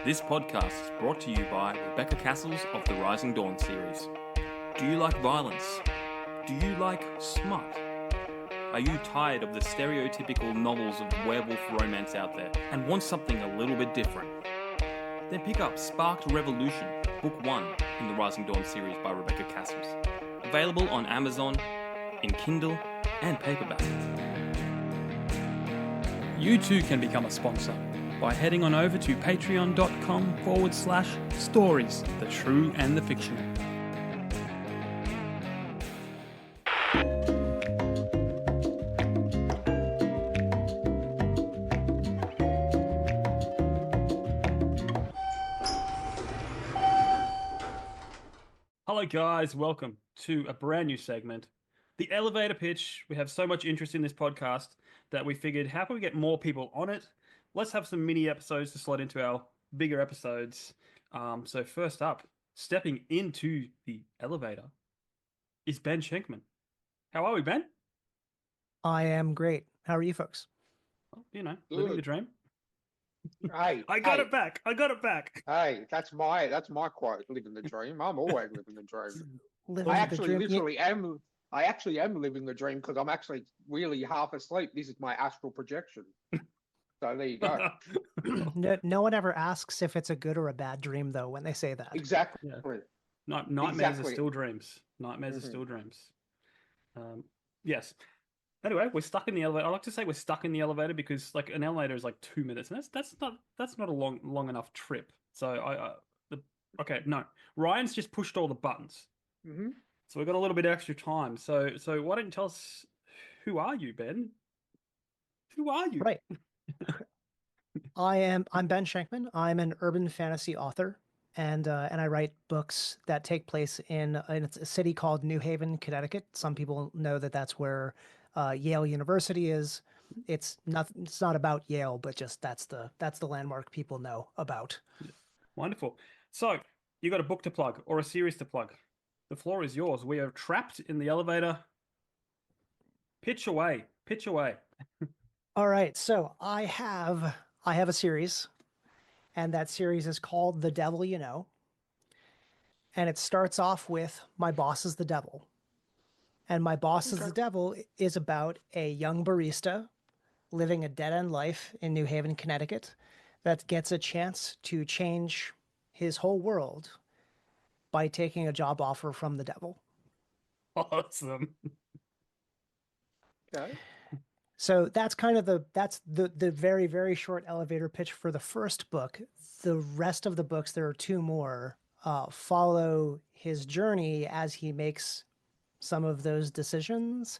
This podcast is brought to you by Rebecca Cassells of the Rising Dawn series. Do you like violence? Do you like smut? Are you tired of the stereotypical novels of werewolf romance out there and want something a little bit different? Then pick up Sparked Revolution, Book 1 in the Rising Dawn series by Rebecca Cassells. Available on Amazon, in Kindle, and paperback. You too can become a sponsor by heading on over to patreon.com/stories, the true and the fictional. Hello guys, welcome to a brand new segment, the elevator pitch. We have so much interest in this podcast that we figured, how can we get more people on it? Let's have some mini episodes to slot into our bigger episodes. So first up, stepping into the elevator is Ben Schenkman. How are we, Ben? I am great. How are you folks? Well, living the dream. Hey, I got it back. Hey, that's my quote. Living the dream. I'm always living the dream. Living I the actually dream. literally am. I actually am living the dream because I'm actually really half asleep. This is my astral projection. So there you go. No one ever asks if it's a good or a bad dream, though, when they say that. Exactly. Yeah. Nightmares Exactly. are still dreams. Nightmares are still dreams. Yes. Anyway, we're stuck in the elevator. I like to say we're stuck in the elevator because like an elevator is like 2 minutes, and that's not a long enough trip. So no. Ryan's just pushed all the buttons, so we've got a little bit extra time. So why don't you tell us, who are you, Ben? Who are you? Right. I'm Ben Schenkman. I'm an urban fantasy author, and I write books that take place in a city called New Haven, Connecticut. Some people know that that's where Yale University is. It's not about Yale, but just that's the landmark people know about. Wonderful. So you got a book to plug or a series to plug. The floor is yours. We are trapped in the elevator. Pitch away. All right, so I have a series, and that series is called The Devil You Know. And it starts off with My Boss is the Devil. And My Boss is the Devil is about a young barista living a dead-end life in New Haven, Connecticut, that gets a chance to change his whole world by taking a job offer from the devil. Awesome. Okay. So that's kind of the very, very short elevator pitch for the first book. The rest of the books, there are two more, follow his journey as he makes some of those decisions.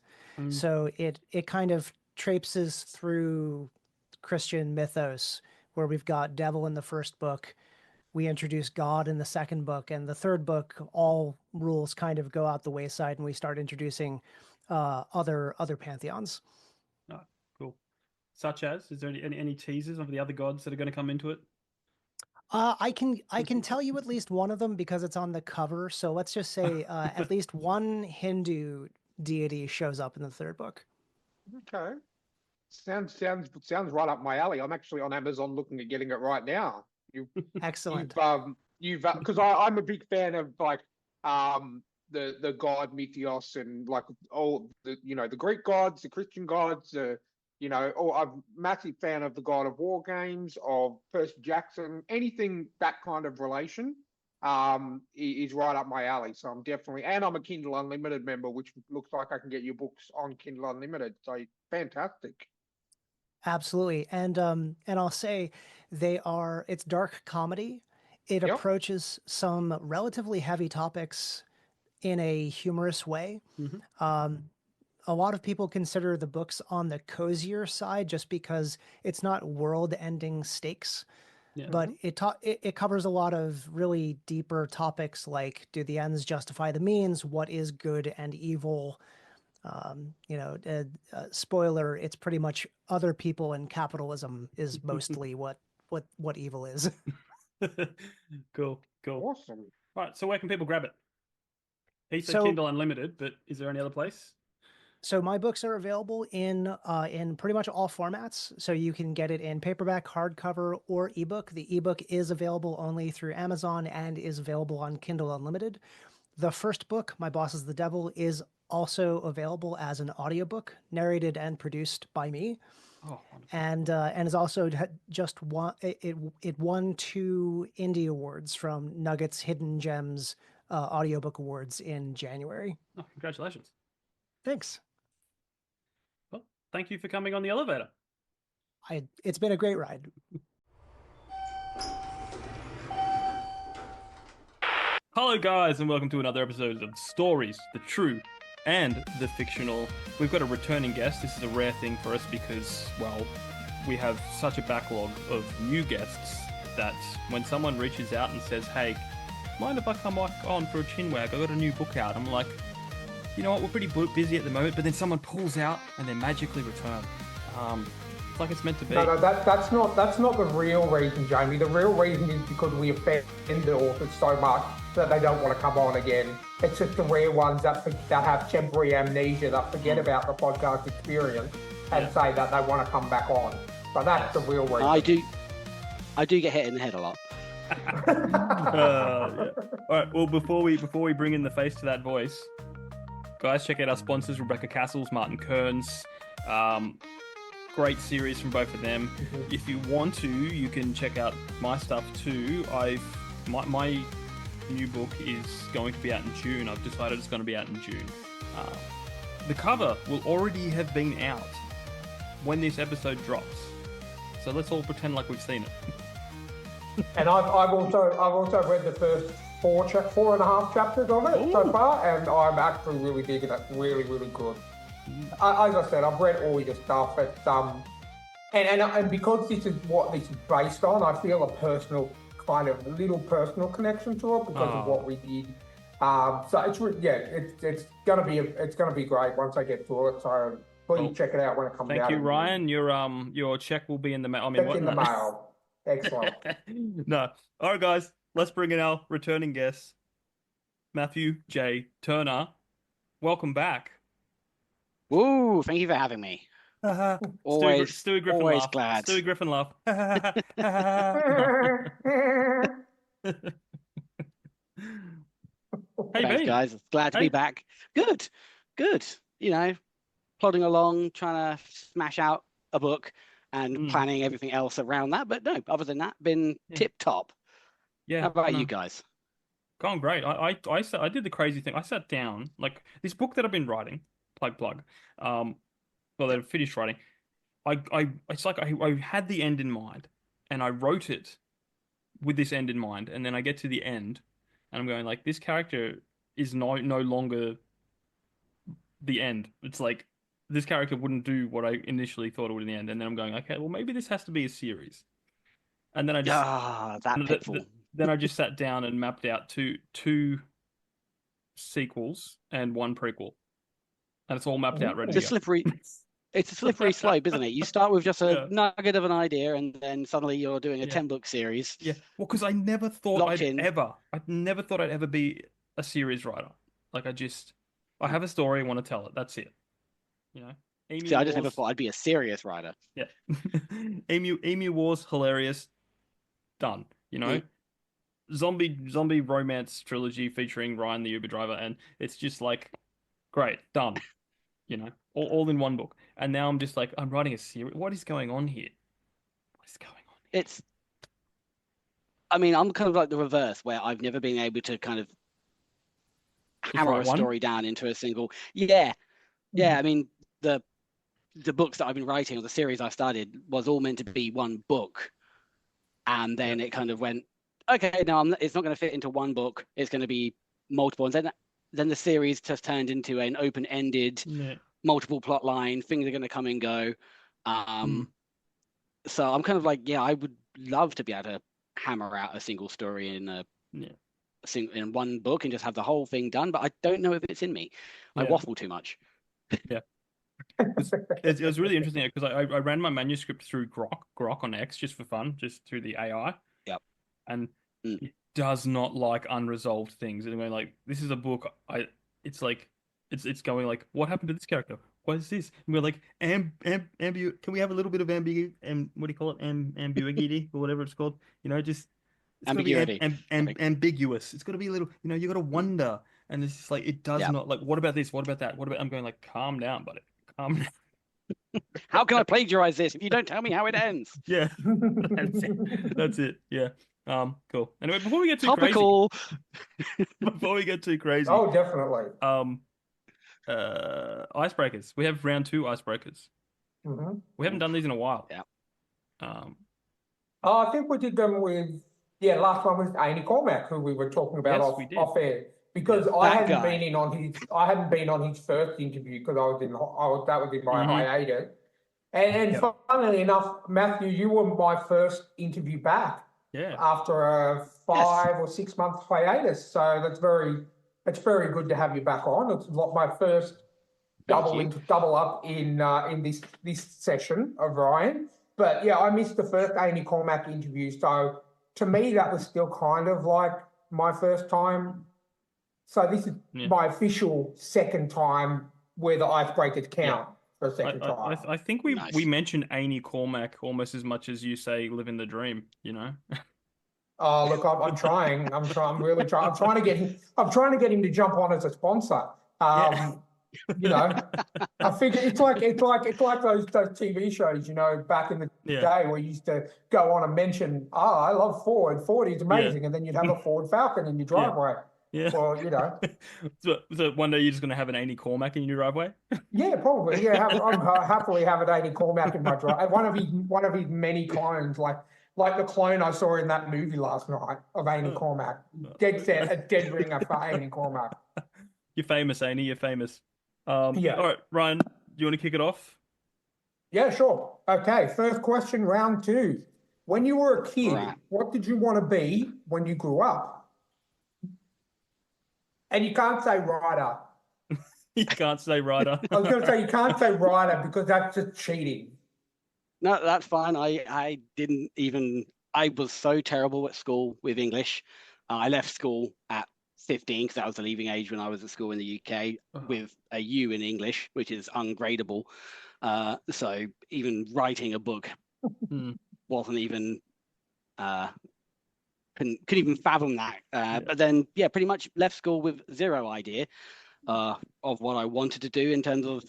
So it kind of traipses through Christian mythos, where we've got devil in the first book, we introduce God in the second book, and the third book, all rules kind of go out the wayside, and we start introducing other pantheons. Oh, cool. Such as, is there any teasers of the other gods that are going to come into it? I can tell you at least one of them because it's on the cover. So let's just say at least one Hindu deity shows up in the third book. Okay. Sounds right up my alley. I'm actually on Amazon looking at getting it right now. Excellent. You've because I'm a big fan of like the god mythos and like all the the Greek gods, the Christian gods, I'm a massive fan of the God of War games, of Percy Jackson, anything that kind of relation is right up my alley. So I'm definitely, and I'm a Kindle Unlimited member, which looks like I can get your books on Kindle Unlimited. So fantastic. Absolutely. And I'll say it's dark comedy. It Yep. approaches some relatively heavy topics in a humorous way. A lot of people consider the books on the cozier side just because it's not world-ending stakes. Yeah. But it covers a lot of really deeper topics like, do the ends justify the means? What is good and evil? Spoiler, it's pretty much other people, and capitalism is mostly what evil is. Cool. Awesome. All right, so where can people grab it? He said So- Kindle Unlimited, but is there any other place? So my books are available in pretty much all formats. So you can get it in paperback, hardcover, or ebook. The ebook is available only through Amazon and is available on Kindle Unlimited. The first book, My Boss is the Devil, is also available as an audiobook, narrated and produced by me. Oh, wonderful. And is also just won it won 2 indie awards from Nuggets Hidden Gems audiobook awards in January. Oh, congratulations. Thanks. Well, thank you for coming on the elevator. It's been a great ride. Hello, guys, and welcome to another episode of Stories, the True and the Fictional. We've got a returning guest. This is a rare thing for us because, well, we have such a backlog of new guests that when someone reaches out and says, hey, mind if I come on for a chinwag? I got a new book out. I'm like, you know what, we're pretty busy at the moment, but then someone pulls out and they magically return. It's like it's meant to be. No, that's not the real reason, Jamie. The real reason is because we offend the authors so much that they don't want to come on again. It's just the rare ones that have temporary amnesia, that forget about the podcast experience and say that they want to come back on. So that's the real reason. I do get hit in the head a lot. Yeah. All right. Well, before we bring in the face to that voice, guys, check out our sponsors: Rebecca Cassells, Martin Kearns. Great series from both of them. If you want to, you can check out my stuff too. My new book is going to be out in June. I've decided it's going to be out in June. The cover will already have been out when this episode drops. So let's all pretend like we've seen it. And I've also read the first 4.5 chapters of it so far, and I'm actually really digging it. Really, really good. As I said, I've read all your stuff. It's and because this is what this is based on, I feel a little personal connection to it because of what we did. So it's gonna be great once I get to it. So please check it out when it comes out. Thank you, Ryan. Your check will be in the mail. I mean, check in the mail. Excellent. No. All right, guys. Let's bring in our returning guest, Matthew J. Turner. Welcome back. Woo! Thank you for having me. Always, Stewie Griffin always laugh. glad. Stewie Griffin laugh. Hey, Thanks, Ben. guys. Glad to be back. Good. You know, plodding along, trying to smash out a book and planning everything else around that. But no, other than that, been tip top. Yeah. How about you guys? Going great. I did the crazy thing. I sat down, like this book that I've been writing, plug. Well, that I finished writing. It's like I had the end in mind, and I wrote it with this end in mind, and then I get to the end, and I'm going like, this character is no longer the end. It's like this character wouldn't do what I initially thought it would in the end, and then I'm going, okay, well maybe this has to be a series, and then I just then I just sat down and mapped out two sequels and one prequel, and it's all mapped out ready. It's a slippery slope, isn't it? You start with just a nugget of an idea, and then suddenly you're doing a 10-book series. Yeah, well, because I never thought I'd ever be a series writer. Like I have a story, I want to tell it. That's it. You know, I just never thought I'd be a serious writer. Yeah, Emu Wars, hilarious. Done. You know, zombie romance trilogy featuring Ryan the Uber driver, and it's just like, great, done. You know, all in one book. And now I'm just like, I'm writing a series. What is going on here? I'm kind of like the reverse, where I've never been able to kind of hammer a story down into a single. Yeah. I mean, the books that I've been writing, or the series I started, was all meant to be one book, and then it kind of went, okay, no, it's not going to fit into one book. It's going to be multiple, and then the series just turned into an open-ended, multiple plot line. Things are going to come and go. So I'm kind of like, I would love to be able to hammer out a single story in in one book and just have the whole thing done. But I don't know if it's in me. I waffle too much. Yeah. It was really interesting because I ran my manuscript through Grok on X just for fun, just through the AI. Yep. And it does not like unresolved things. And I'm going like, this is a book. It's going like, what happened to this character? what is this? And we're like, can we have a little bit of ambiguity, what do you call it? Ambiguity or whatever it's called. Just it's got to be ambiguous. It's got to be a little, you got to wonder. And it's just like, it does not, like, what about this? What about that? What about, I'm going like, calm down, buddy. Calm down. How can I plagiarize this if you don't tell me how it ends? Yeah, that's it. Yeah. Cool. Anyway, before we get too Topical. crazy, Oh, definitely. Icebreakers. We have round 2 icebreakers. Mm-hmm. We haven't done these in a while. Yeah. I think we did them with last one was Amy Cormack, who we were talking about off air. Because I hadn't been on his first interview because that was in my hiatus. And funnily enough, Matthew, you were my first interview back. Yeah. After a 5 or 6 month hiatus. So that's very good to have you back on. It's my first double up in this session of Ryan. But yeah, I missed the first Amy Cormack interview. So to me, that was still kind of like my first time. So this is my official second time where the icebreakers count for a second time. I think we mentioned Amy Cormack almost as much as you say living the dream, Oh, look, I'm trying. I'm really trying. I'm trying to get him to jump on as a sponsor. I figure it's like those TV shows, back in the day where you used to go on and mention, I love Ford. Ford is amazing, and then you'd have a Ford Falcon in your driveway. Yeah. Well, So one day you're just going to have an Amy Cormack in your driveway? Yeah, probably. Yeah, I'm happily have an Amy Cormack in my driveway. One of his many clones, like the clone I saw in that movie last night of Amy Cormack. Dead set, a dead ringer for Amy Cormack. You're famous, Amy. You're famous. All right, Ryan, do you want to kick it off? Yeah, sure. Okay, first question, round 2. When you were a kid, what did you want to be when you grew up? And you can't say writer. You can't say writer. I was going to say you can't say writer because that's just cheating. No, that's fine. I was so terrible at school with English. I left school at 15 because that was the leaving age when I was at school in the UK with a U in English, which is ungradable. So even writing a book wasn't even couldn't even fathom that. But then pretty much left school with zero idea of what I wanted to do in terms of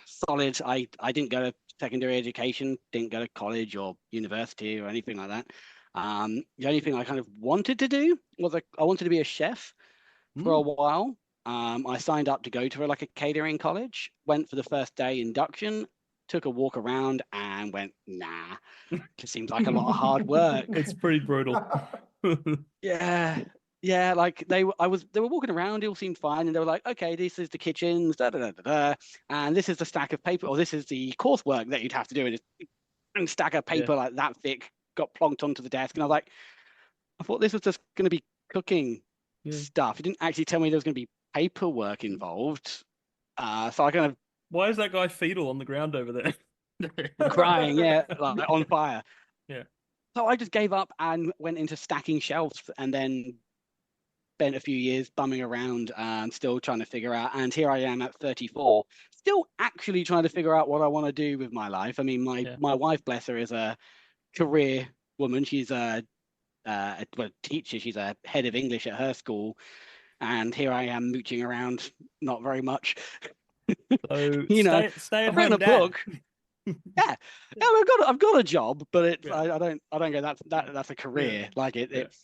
solid. I didn't go to secondary education, didn't go to college or university or anything like that. The only thing I kind of wanted to do was I wanted to be a chef for a while. I signed up to go to a catering college, went for the first day induction, took a walk around and went, nah, it seems like a lot of hard work. It's pretty brutal. Yeah, like they were walking around, it all seemed fine, and they were like, okay, this is the kitchens, and this is the stack of paper, or this is the coursework that you'd have to do, and a stack of paper like that thick got plonked onto the desk, and I thought this was just going to be cooking stuff. It didn't actually tell me there was going to be paperwork involved. So I kind of... Why is that guy fetal on the ground over there? Crying, like on fire. Yeah. So I just gave up and went into stacking shelves, and then spent a few years bumming around and still trying to figure out. And here I am at 34, still actually trying to figure out what I want to do with my life. I mean, my wife, bless her, is a career woman. She's a teacher. She's a head of English at her school. And here I am mooching around, not very much. So stay at I've written home, a book. Yeah, I've got a job, but I don't go that's a career. Like it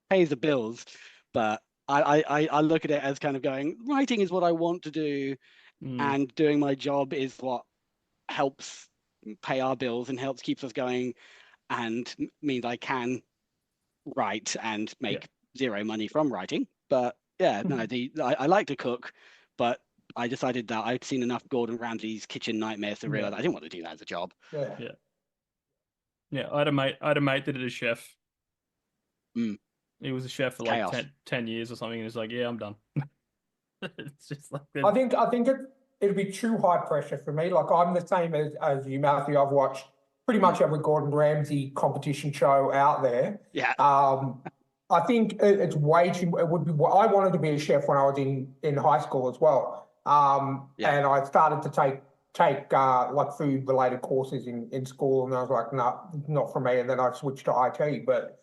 pays the bills, but I look at it as kind of going, writing is what I want to do, and doing my job is what helps pay our bills and helps keeps us going, and means I can write and make zero money from writing. But I like to cook, but I decided that I'd seen enough Gordon Ramsay's kitchen nightmares to realize I didn't want to do that as a job. Yeah. I had a mate that did a chef. He was a chef for like 10 years or something, and he's like, yeah, I'm done. It's just like I think it'd be too high pressure for me. Like I'm the same as you, Matthew. I've watched pretty much every Gordon Ramsay competition show out there. Yeah. I think it's way too. It would be. I wanted to be a chef when I was in high school as well. And I started to take like food related courses in school, and I was like, no, not for me. And then I switched to IT, but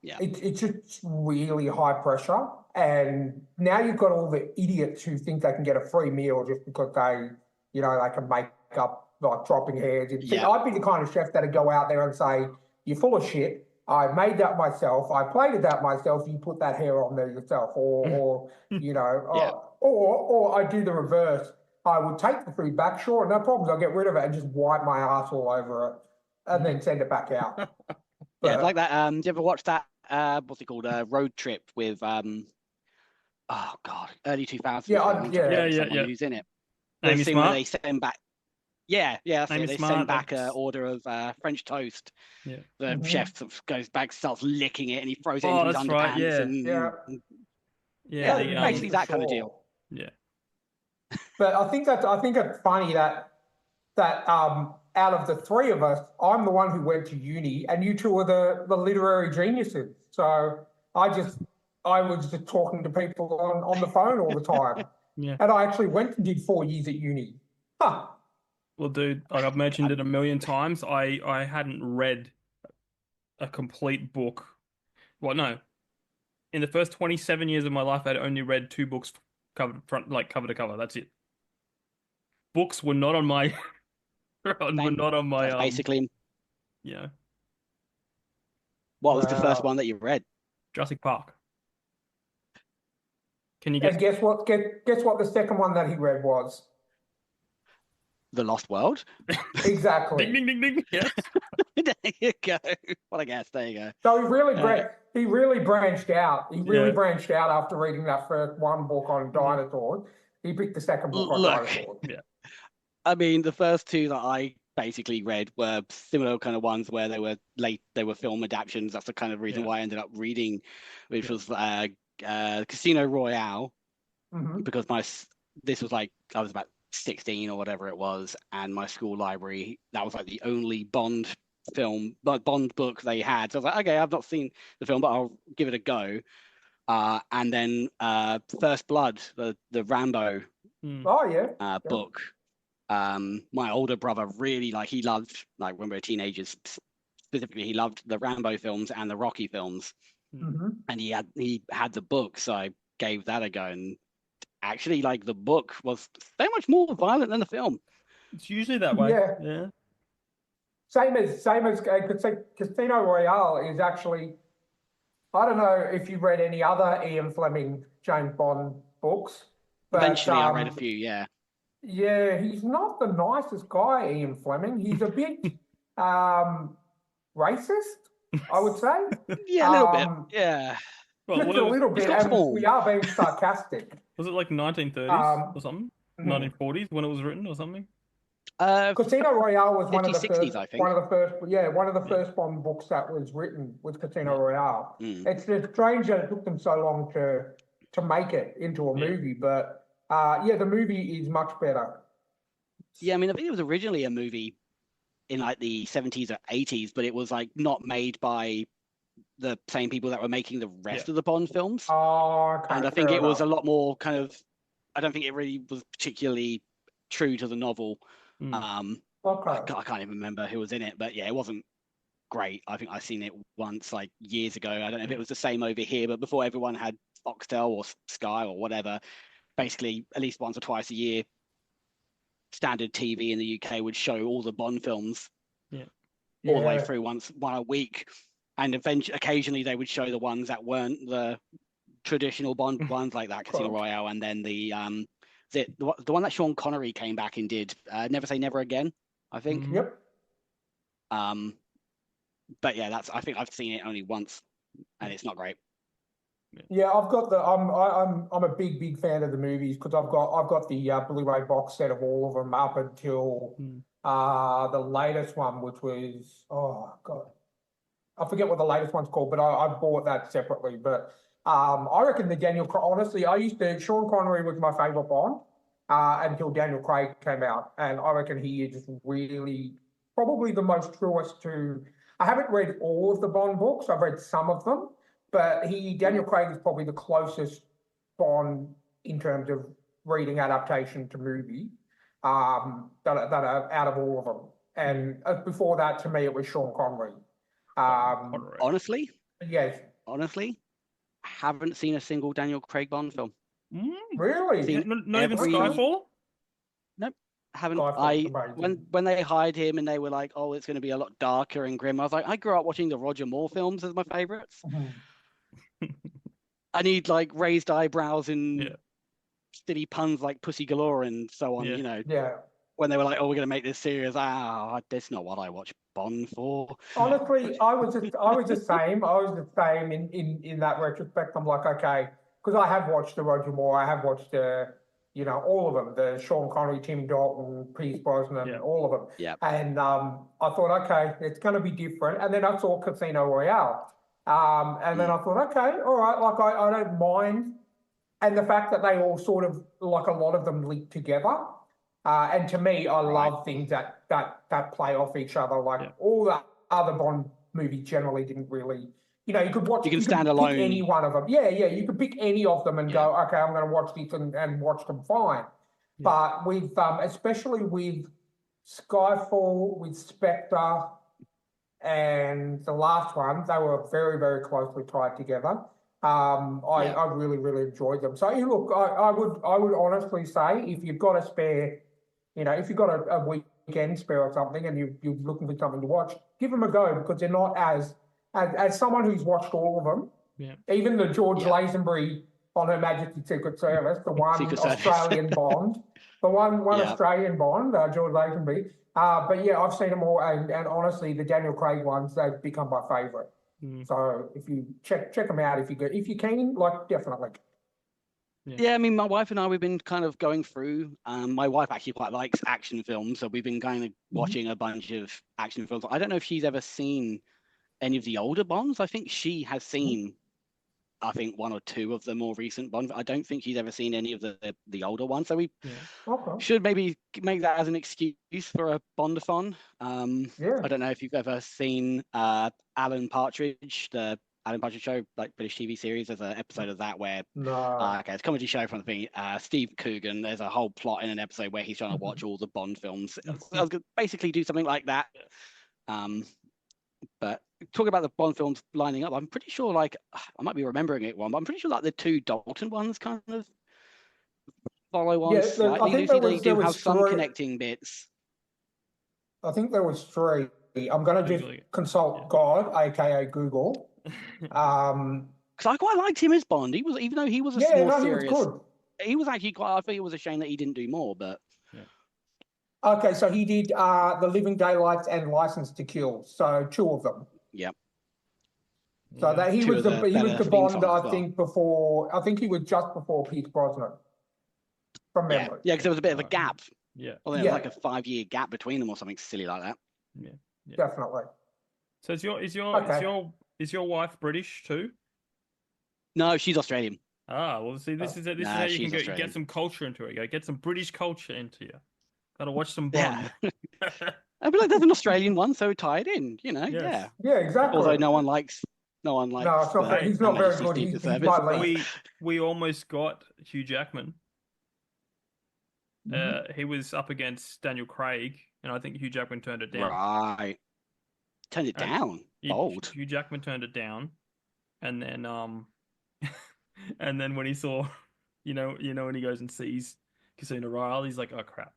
it's just really high pressure. And now you've got all the idiots who think they can get a free meal just because they can make up like dropping hairs. I'd be the kind of chef that'd go out there and say, "You're full of shit. I made that myself. I plated that myself. You put that hair on there yourself," or I do the reverse. I would take the food back, sure, no problems. I'll get rid of it and just wipe my ass all over it, and then send it back out. It's like that. Do you ever watch that? What's it called? Road Trip with early 2000s. Yeah. Who's in it? Amy scene Smart. where they send back. That's it. They send back an order of French toast. Yeah. The chef goes back, starts licking it, and he throws it into his underpants. Basically that kind of deal. Yeah. But I think it's funny that out of the three of us, I'm the one who went to uni, and you two are the literary geniuses. So I was just talking to people on the phone all the time. Yeah. And I actually went and did 4 years at uni. Huh. Well, dude, like I've mentioned it a million times, I hadn't read a complete book. Well, no. In the first 27 years of my life, I'd only read 2 books cover to cover. That's it. Books were not on my basically. Yeah. What was the first one that you read? Jurassic Park. Can you guess? And guess what? Guess what the second one that he read was? The Lost World. Exactly. Ding ding ding ding. Yes. There you go. What a guess. There you go. So he really branched out. He really branched out after reading that first one book on dinosaurs. He picked the second book on dinosaurs. Yeah. I mean, the first 2 that I basically read were similar kind of ones where they were film adaptations. That's the kind of reason why I ended up reading, which was Casino Royale, because this was like I was about 16 or whatever it was, and my school library, that was like the only Bond book they had. So I was like, okay, I've not seen the film, but I'll give it a go. And then First Blood, the Rambo book. My older brother really he loved, like when we were teenagers specifically, he loved the Rambo films and the Rocky films. And he had the book, so I gave that a go, and actually the book was so much more violent than the film. It's usually that way. Yeah. Same as Casino Royale is actually, I don't know if you read any other Ian Fleming James Bond books. But, eventually I read a few, yeah. Yeah, he's not the nicest guy, Ian Fleming. He's a bit racist, I would say. Yeah, a little bit. Yeah. Well, just a little bit, and we are being sarcastic. Was it like 1930s or something? 1940s when it was written or something? Casino Royale was one of the 60s, first. I think. One of the first Bond books that was written was Casino Royale. It's just strange that it took them so long to make it into a movie, but the movie is much better. Yeah, I mean, I think it was originally a movie in like the 70s or 80s, but it was like not made by the same people that were making the rest of the Bond films. Oh, okay, and I think it was a lot more kind of, I don't think it really was particularly true to the novel. I can't even remember who was in it, but yeah, it wasn't great. I think I've seen it once, like years ago. I don't know if it was the same over here, but before everyone had Foxtel or Sky or whatever, basically at least once or twice a year, standard TV in the UK would show all the Bond films all the way through one a week. And occasionally they would show the ones that weren't the traditional Bond ones, like that Casino Royale, and then the one that Sean Connery came back and did, Never Say Never Again, I think. Yep. But yeah, I think I've seen it only once, and it's not great. Yeah, I've got I'm a big fan of the movies because I've got the Blu-ray box set of all of them up until the latest one, which was I forget what the latest one's called, but I bought that separately. But I reckon honestly, Sean Connery was my favorite Bond until Daniel Craig came out, and I reckon he is really probably the most truest to. I haven't read all of the Bond books. I've read some of them. But Daniel Craig is probably the closest Bond in terms of reading adaptation to movie that are out of all of them. And before that, to me, it was Sean Connery. Honestly, yes. Honestly, haven't seen a single Daniel Craig Bond film. Really? Not even Skyfall? Nope. Haven't. When they hired him and they were like, "Oh, it's going to be a lot darker and grim," I was like, I grew up watching the Roger Moore films as my favorites. I need like raised eyebrows and silly puns like Pussy Galore and so on. You know. Yeah. When they were like, "Oh, we're going to make this serious," that's not what I watch Bond for. Honestly, I was the same. I was the same in that retrospect. I'm like, okay, because I have watched the Roger Moore, I have watched all of them, the Sean Connery, Tim Dalton, Pierce Brosnan, all of them. Yeah. And I thought, okay, it's going to be different. And then I saw Casino Royale, and then I thought, okay, all right, like I don't mind, and the fact that they all sort of like a lot of them link together. And to me, I love things that play off each other. Like all the other Bond movies generally didn't really, you could watch. You can stand alone. Pick any one of them. Yeah. You could pick any of them and go, okay, I'm going to watch this and watch them fine. Yeah. But with especially with Skyfall, with Spectre, and the last one, they were very, very closely tied together. I really, really enjoyed them. So look, I would honestly say if you've got a spare. If you've got a weekend spare or something and you're looking for something to watch, give them a go because they're not as someone who's watched all of them, even the George Lazenby on Her Majesty's Secret Service, the one Australian Bond, the one Australian Bond, George Lazenby. But yeah, I've seen them all, and honestly, the Daniel Craig ones, they've become my favourite. So if you check them out, if you can, like definitely. Yeah, I mean, my wife and I, we've been kind of going through. My wife actually quite likes action films, so we've been kind of watching a bunch of action films. I don't know if she's ever seen any of the older Bonds. I think she has seen, one or two of the more recent Bonds. I don't think she's ever seen any of the older ones. So we should maybe make that as an excuse for a Bondathon. I don't know if you've ever seen Alan Partridge, the Alan Partridge Show, like British TV series. There's an episode of that where it's a comedy show from the thing. Steve Coogan. There's a whole plot in an episode where he's trying to watch all the Bond films. I was gonna basically do something like that. But talking about the Bond films lining up, I'm pretty sure, like, I might be remembering it wrong, but I'm pretty sure like the two Dalton ones kind of follow on slightly. I think they do have some connecting bits. I think there was three. I'm going to just consult God, aka Google. Because I quite liked him as Bond. He was, even though he was serious. He was good. He was actually quite. I think it was a shame that he didn't do more. But okay, so he did The Living Daylights and License to Kill. So two of them. Yep. So that he was the Bond. I think before. I think he was just before Pierce Brosnan. From memory. Yeah, because there was a bit of a gap. Yeah. Well, there was like a 5-year gap between them or something silly like that. Yeah. Definitely. So is your wife British too? No, she's Australian. Well, see, this is how you can get some culture into it. Get some British culture into you. Gotta watch some Bond. I'd be like, there's an Australian one, so tie it in. Yeah, exactly. Although no one likes. No, it's not. He's not very good. We almost got Hugh Jackman. He was up against Daniel Craig, and I think Hugh Jackman turned it down. Right. Turned it down. Bold. Hugh Jackman turned it down, and then and then when he saw, when he goes and sees Casino Royale, he's like, oh crap.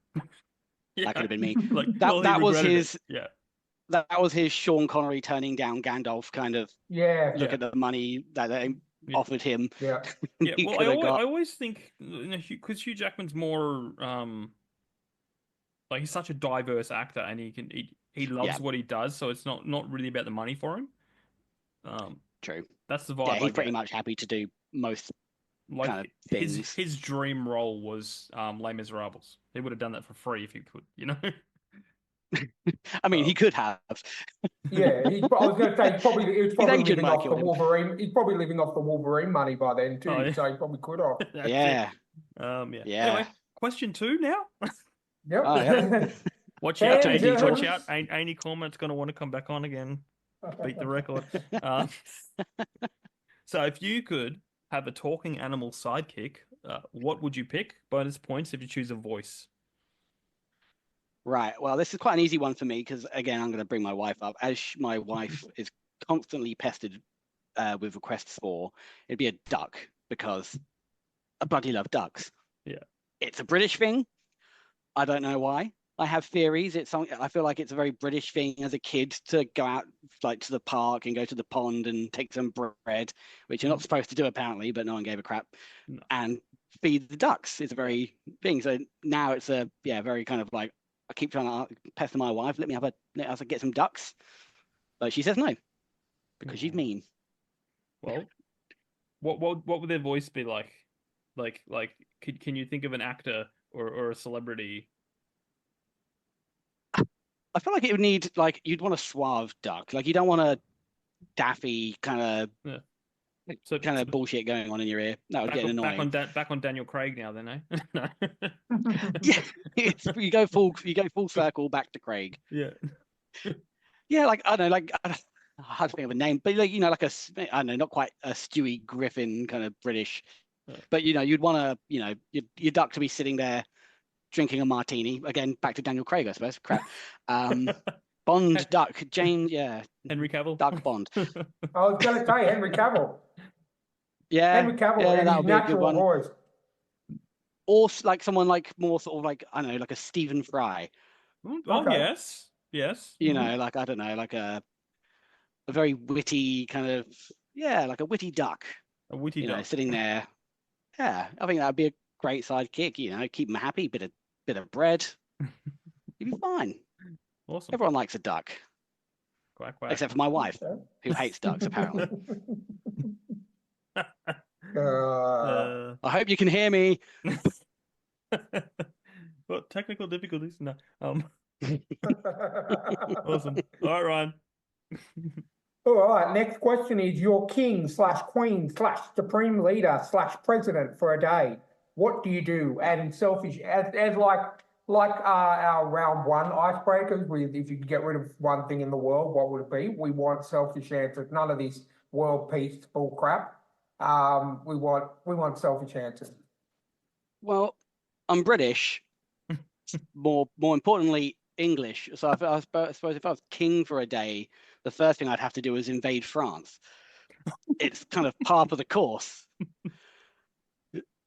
That could have been me. Like that was his. Yeah. That was his Sean Connery turning down Gandalf kind of. Look at the money that they offered him. Yeah. Well, I always think because Hugh Jackman's more like he's such a diverse actor, and he loves what he does, so it's not really about the money for him. True. That's the vibe. Yeah, he's pretty much happy to do most kind of things. His dream role was Les Miserables. He would have done that for free if he could, I mean, he could have. I was going to say he's probably living off the Wolverine. He's probably living off the Wolverine money by then too, so he probably could have. Yeah. Anyway, question 2 now. Yep. Watch out, JD. Watch out. Amy Cormack's going to want to come back on again. Beat the record. So if you could have a talking animal sidekick, what would you pick? Bonus points if you choose a voice. Right. Well, this is quite an easy one for me because, again, I'm going to bring my wife up. As my wife is constantly pestered with requests for, it'd be a duck because I bloody love ducks. Yeah. It's a British thing. I don't know why. I have theories. It's something I feel like it's a very British thing as a kid to go out like to the park and go to the pond and take some bread, which you're not supposed to do apparently, but no one gave a crap. No. And feed the ducks. It's a very thing. So now it's a very kind of like I keep trying to pester my wife. Let us get some ducks, but she says no because she's mean. Well, what would their voice be like? Like, can you think of an actor or a celebrity? I feel like it would need like you'd want a suave duck. Like you don't want a daffy kind of bullshit going on in your ear. That would get annoying. Back on Daniel Craig now, then, eh? No. Yeah, you go full circle back to Craig. Yeah. Yeah, like I don't know, like hard to think of a name, but like like I don't know, not quite a Stewie Griffin kind of British, but you'd want your duck to be sitting there drinking a martini. Again, back to Daniel Craig, I suppose. Crap. Bond duck, Jane, yeah. Henry Cavill. Duck Bond. I was going to say Henry Cavill. Yeah. Henry Cavill in his natural voice. Or like someone like more sort of like, I don't know, like a Stephen Fry. Oh, Okay. yes. Like, I don't know, like a very witty kind of, like a witty duck. A witty duck. Sitting there. Yeah, I think that'd be a great sidekick, keep them happy, bit of bread. You'd be fine. Awesome. Everyone likes a duck. Quack, quack. Except for my wife, who hates ducks, apparently. I hope you can hear me. Well, technical difficulties? No. Awesome. All right, Ryan. All right, next question is your king/queen/supreme leader/president for a day. What do you do? And selfish, as like our round one icebreakers, if you could get rid of one thing in the world, what would it be? We want selfish answers. None of this world peace bull crap. We want selfish answers. Well, I'm British. More importantly, English. So I suppose if I was king for a day, the first thing I'd have to do is invade France. It's kind of par for the course.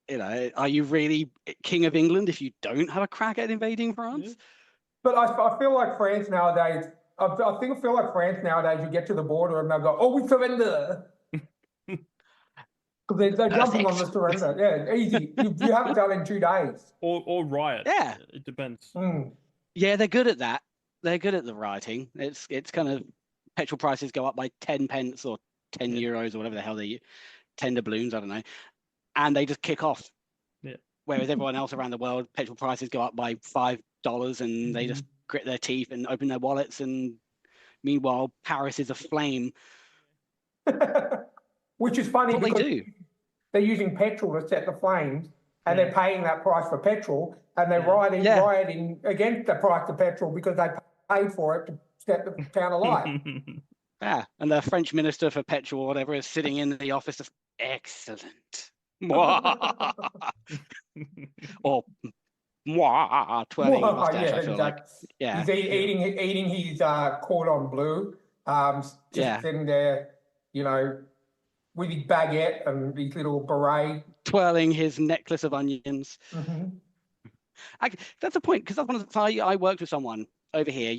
Are you really king of England if you don't have a crack at invading France? But I feel like France nowadays. I feel like France nowadays. You get to the border and they'll go, "Oh, we surrender," because they're jumping on the surrender. Yeah, easy. You have it done in 2 days. Or riot. Yeah, it depends. Yeah, they're good at that. They're good at the rioting. It's kind of petrol prices go up by 10 pence or 10 euros or whatever the hell they 10 doubloons. I don't know. And they just kick off. Yeah. Whereas everyone else around the world, petrol prices go up by $5 and they just grit their teeth and open their wallets. And meanwhile, Paris is aflame. Which is funny What because they do. They're using petrol to set the flames and they're paying that price for petrol and they're rioting against the price of petrol because they paid for it to set the town alight. Yeah. And the French minister for petrol or whatever is sitting in the office just, excellent. Or twirling a mustache, I feel like. Yeah. He's eating his cordon bleu, sitting there, with his baguette and his little beret. Twirling his necklace of onions. That's the point, because I worked with someone over here,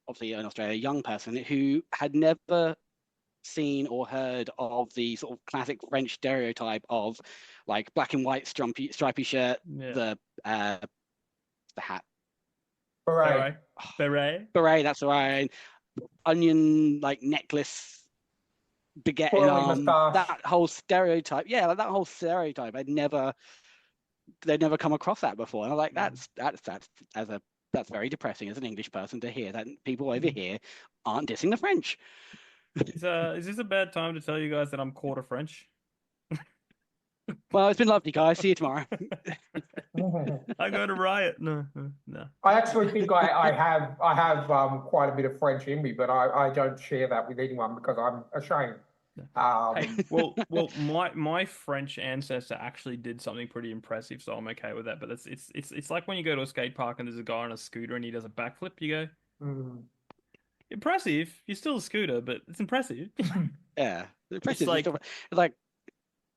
obviously in Australia, a young person who had never seen or heard of the sort of classic French stereotype of like black and white stripy shirt, the hat. Beret. Beret, that's right. Onion like necklace, baguette in arm. That whole stereotype. Yeah, like that whole stereotype. They'd never come across that before. And I'm like, that's very depressing as an English person to hear that people over here aren't dissing the French. Is this a bad time to tell you guys that I'm quarter French? Well, it's been lovely, guys. See you tomorrow. I go to riot. No. I actually think I have quite a bit of French in me, but I don't share that with anyone because I'm ashamed. Hey, well, my French ancestor actually did something pretty impressive, so I'm okay with that. But it's like when you go to a skate park and there's a guy on a scooter and he does a backflip, you go, impressive. You're still a scooter, but it's impressive. Yeah, It's like like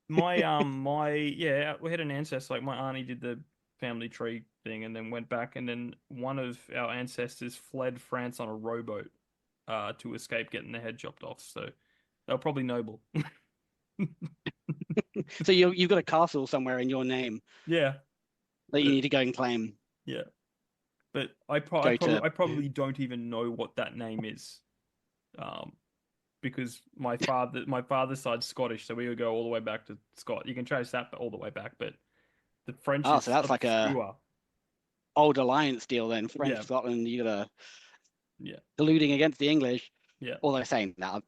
yeah, we had an ancestor, like my auntie did the family tree thing and then went back, and then one of our ancestors fled France on a rowboat to escape getting their head chopped off. So they're probably noble. so you've got a castle somewhere in your name Yeah, that you need to go and claim. yeah. But I probably don't even know what that name is, because my father's side's Scottish, so we would go all the way back to Scott. You can trace that all the way back, but the French is so that's obscure. like a old alliance deal then. French, Yeah. Scotland, you gotta Yeah. colluding against the English. Yeah. Although saying that,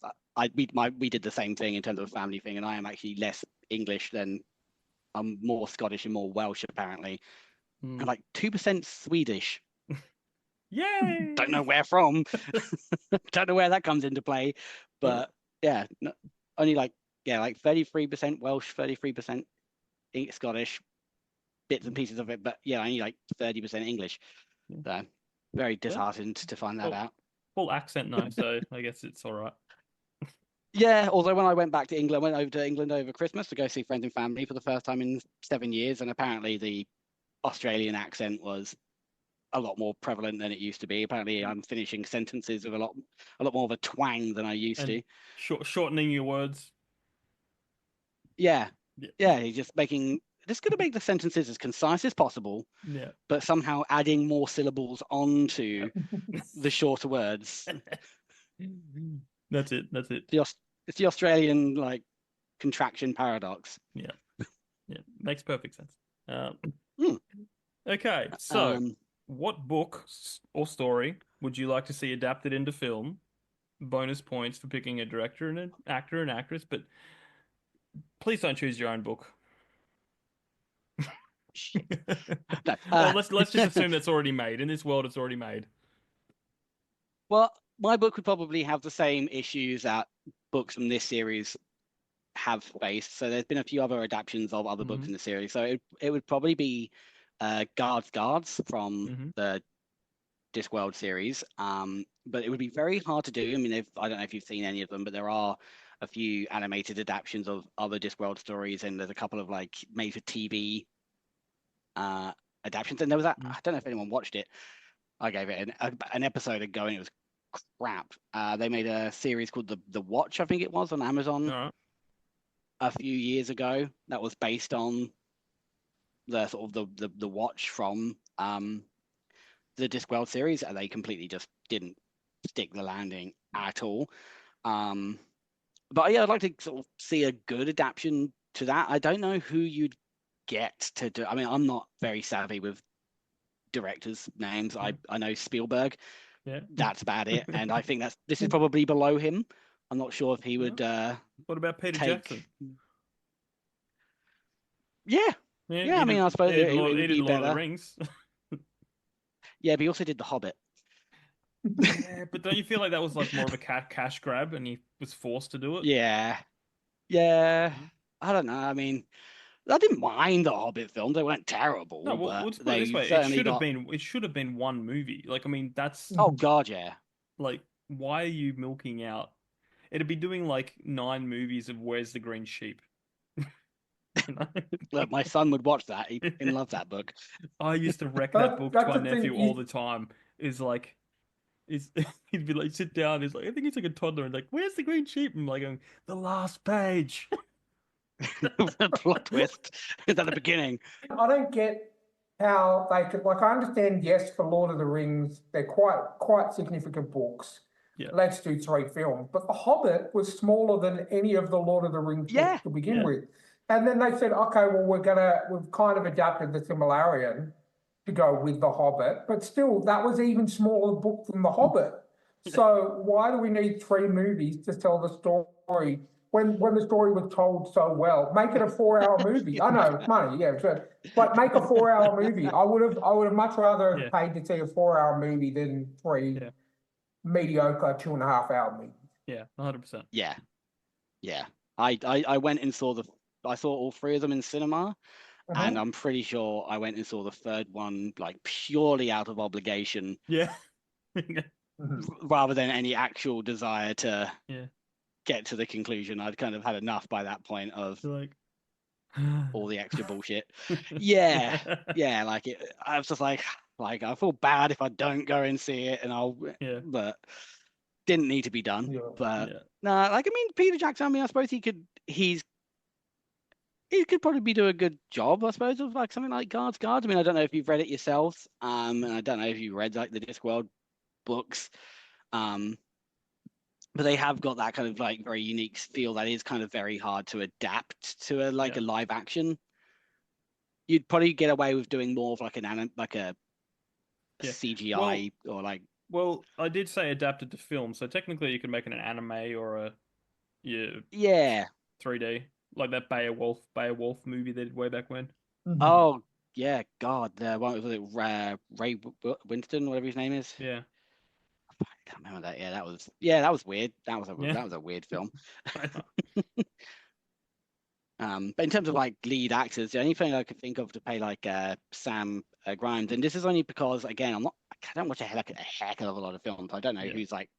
we did the same thing in terms of a family thing, and I am actually less English than I'm more Scottish and more Welsh apparently. I'm like 2% Swedish. Yay! Don't know where from. Don't know where that comes into play, but yeah, only like 33% Welsh, 33% Scottish, bits and pieces of it, but yeah, only like 30% English. So very disheartened to find that out. Full accent though, so I guess it's all right. Yeah, although when I went back to England, I went over to England over Christmas to go see friends and family for the first time in 7 years, and apparently the Australian accent was a lot more prevalent than it used to be. Apparently, I'm finishing sentences with a lot more of a twang than I used to. Shortening your words. Yeah. He's just going to make the sentences as concise as possible. Yeah. But somehow adding more syllables onto the shorter words. That's it. It's the Australian like contraction paradox. Yeah. Makes perfect sense. Okay, so what book or story would you like to see adapted into film? Bonus points for picking a director and an actor and actress, but please don't choose your own book. No, Or let's just assume that's already made. In this world, it's already made. Well, my book would probably have the same issues that books from this series have faced. So there's been a few other adaptations of other books in the series. So it would probably be Guards from the Discworld series. But it would be very hard to do. I mean, I don't know if you've seen any of them, but there are a few animated adaptations of other Discworld stories, and there's a couple of like made for TV adaptations. And there was that, I don't know if anyone watched it. I gave it an episode ago and it was crap. They made a series called The Watch, I think it was, on Amazon a few years ago. That was based on the sort of the Watch from the Discworld series, and they completely just didn't stick the landing at all. But yeah, I'd like to sort of see a good adaptation to that. I don't know who you'd get to do. I mean, I'm not very savvy with directors' names. I know Spielberg. Yeah, that's about it. And I think this is probably below him. I'm not sure if he would. What about Peter Jackson? Yeah. I mean, I suppose it would be Lord better. of the Rings. Yeah, but he also did The Hobbit. Yeah, but don't you feel like that was like more of a cash grab, and he was forced to do it? Yeah. I don't know. I mean, I didn't mind the Hobbit films; they weren't terrible. No, well, let's put it this way: it should have been one movie. Like, I mean, that's oh god, yeah. Like, why are you milking out? It'd be doing like 9 movies of Where's the Green Sheep. Look, my son would watch that. He loved that book. I used to wreck that book to my nephew all the time. He'd be like, sit down. He's like, I think he's like a toddler, and like, where's the green sheep? And I'm like, going, the last page. The plot twist is at the beginning. I don't get how they could, like, I understand, yes, for Lord of the Rings, they're quite significant books. Yeah. Let's do 3 films. But The Hobbit was smaller than any of the Lord of the Rings books to begin with. And then they said, okay, well, we've kind of adapted the Silmarillion to go with The Hobbit, but still, that was even smaller book than The Hobbit. So why do we need 3 movies to tell the story when the story was told so well? Make it a 4-hour movie. I know it's money, but make a 4-hour movie. I would have much rather paid to see a 4-hour movie than 3 mediocre 2.5-hour movies. Yeah, 100%. Yeah. Yeah, I went and saw I saw all three of them in cinema, and I'm pretty sure I went and saw the third one like purely out of obligation. Yeah. Rather than any actual desire to Yeah. get to the conclusion. I'd kind of had enough by that point of like all the extra bullshit. Yeah, like I was just like I feel bad if I don't go and see it, and but didn't need to be done. Yeah. But no, like I mean, Peter Jackson. I mean, I suppose he could probably be doing a good job, I suppose, of like something like Guards. I mean, I don't know if you've read it yourselves, and I don't know if you read like the Discworld books, but they have got that kind of like very unique feel that is kind of very hard to adapt to a live action. You'd probably get away with doing more of like a CGI or like. Well, I did say adapted to film, so technically you could make it an anime or a 3D, like that Beowulf movie they did way back when. Oh yeah, God, the one was it Ray Winston, whatever his name is. Yeah. I can't remember that. Yeah, that was weird. That was a weird film. But in terms of like lead actors, the only thing I could think of to play like Sam Grimes, and this is only because again I don't watch a heck of a lot of films. I don't know who's like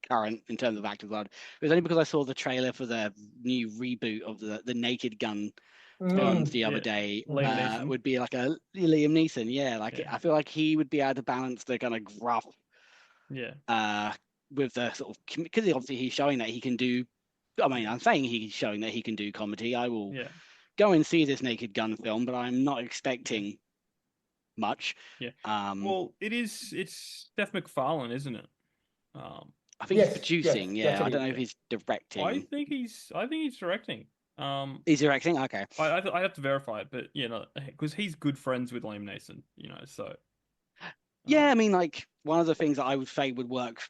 current in terms of actors. It was only because I saw the trailer for the new reboot of the Naked Gun films the other day. Would be like a Liam Neeson. Yeah, I feel like he would be able to balance the kind of gruff. Yeah. With the sort of, because obviously he's showing that he can do. I mean, I'm saying he's showing that he can do comedy. I will go and see this Naked Gun film, but I'm not expecting much. Yeah. Well, it's Seth MacFarlane, isn't it? I think he's producing. I don't know if he's directing. I think he's directing. He's directing. Okay. I have to verify it, but because he's good friends with Liam Neeson, so. Yeah, I mean, like one of the things that I would say would work.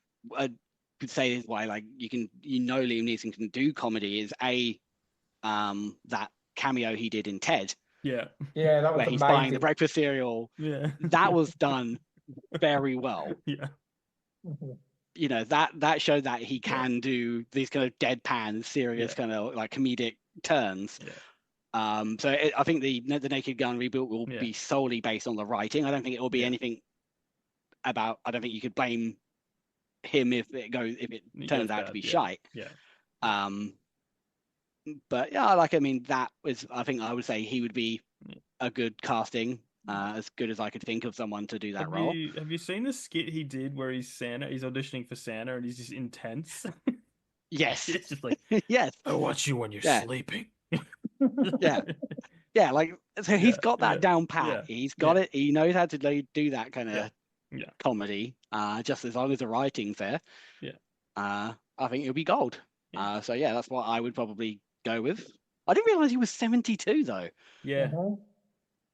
Could say is why like Liam Neeson can do comedy is that cameo he did in Ted. Yeah, that was where amazing. He's buying the breakfast cereal. Yeah, that was done very well. Yeah, that showed that he can do these kind of deadpan, serious kind of like comedic turns. Yeah. So I think the Naked Gun reboot will be solely based on the writing. I don't think it will be anything about. I don't think you could blame him if it turns out to be shite. But I mean that was, I think I would say he would be a good casting, as good as I could think of someone to do that role. Have you seen the skit he did where he's auditioning for Santa and he's just intense? Yes. It's just like, yes, I watch you when you're sleeping. Like, so he's got that down pat. He's got it. He knows how to do that kind of comedy, just as long as the writing's there. I think it'll be gold. So that's what I would probably go with. I didn't realize he was 72 though. Yeah.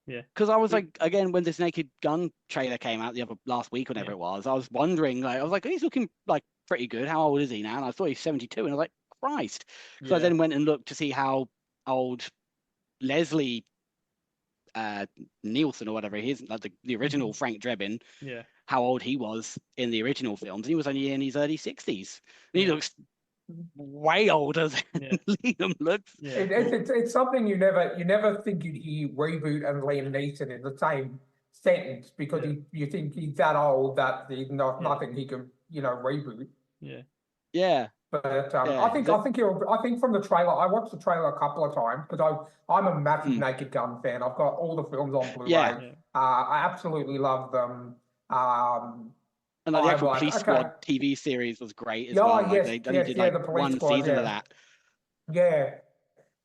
Because I was like, again, when this Naked Gun trailer came out last week, whenever it was, I was wondering, like, I was like, he's looking like pretty good. How old is he now? And I thought he's 72, and I was like, Christ. So I then went and looked to see how old Leslie Nielsen or whatever he is, like the original Frank Drebin, how old he was in the original films. He was only in his early 60s. And he looks way older than Liam looks. It's something you never think you'd hear reboot and Liam Neeson in the same sentence, because you think he's that old that there's nothing he can reboot. But I think from the trailer, I watched the trailer a couple of times because I'm a massive Naked Gun fan. I've got all the films on Blu-ray. I absolutely love them. And the actual Police Squad TV series was great as well. They did like one season of that. Yeah.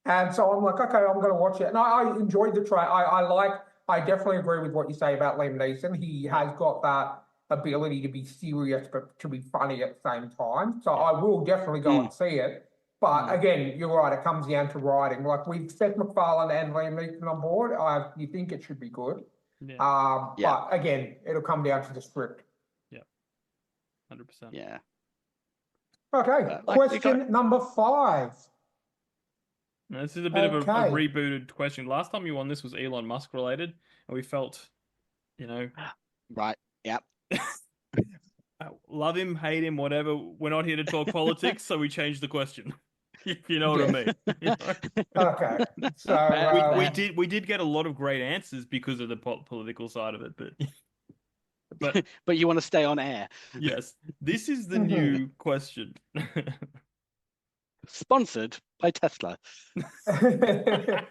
And so I'm like, okay, I'm going to watch it. And I enjoyed the trailer. I definitely agree with what you say about Liam Neeson. He has got that ability to be serious but to be funny at the same time. So I will definitely go and see it. But again, you're right, it comes down to writing. Like with Seth MacFarlane and Liam Neeson on board, you think it should be good. But again, it'll come down to the script. 100%. Yeah. Okay, question number 5. Now, this is a bit of a rebooted question. Last time you won this was Elon Musk related, and we felt, Right, yep. Love him, hate him, whatever. We're not here to talk politics, so we changed the question. if you know what I mean. You know? Okay, so We did get a lot of great answers because of the political side of it, but but you want to stay on air. yes, this is the new question. Sponsored by Tesla. the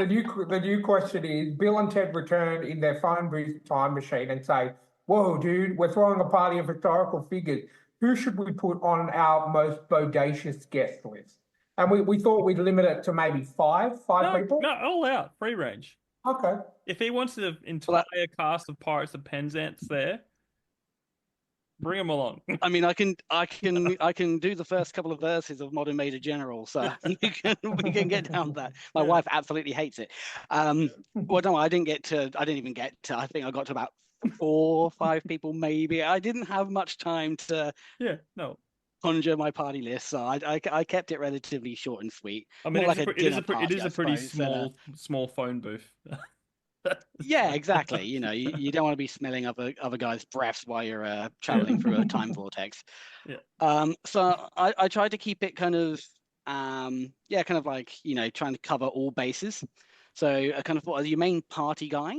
new question is: Bill and Ted return in their phone booth time machine and say, "Whoa, dude, we're throwing a party of historical figures. Who should we put on our most bodacious guest list?" And we thought we'd limit it to maybe five people. No, all out, free range. Okay. If he wants the entire cast of Pirates of Penzance there, bring them along. I mean, I can do the first couple of verses of Modern Major General, so we can get down that. My wife absolutely hates it. Well, no, I didn't even get to. I think I got to about 4 or 5 people, maybe. I didn't have much time to conjure my party list, so I kept it relatively short and sweet. I mean, it is a pretty small phone booth. Yeah, exactly. You know, you don't want to be smelling other guys' breaths while you're traveling through a time vortex. Yeah. So I tried to keep it kind of like, you know, trying to cover all bases. So I kind of thought, as your main party guy,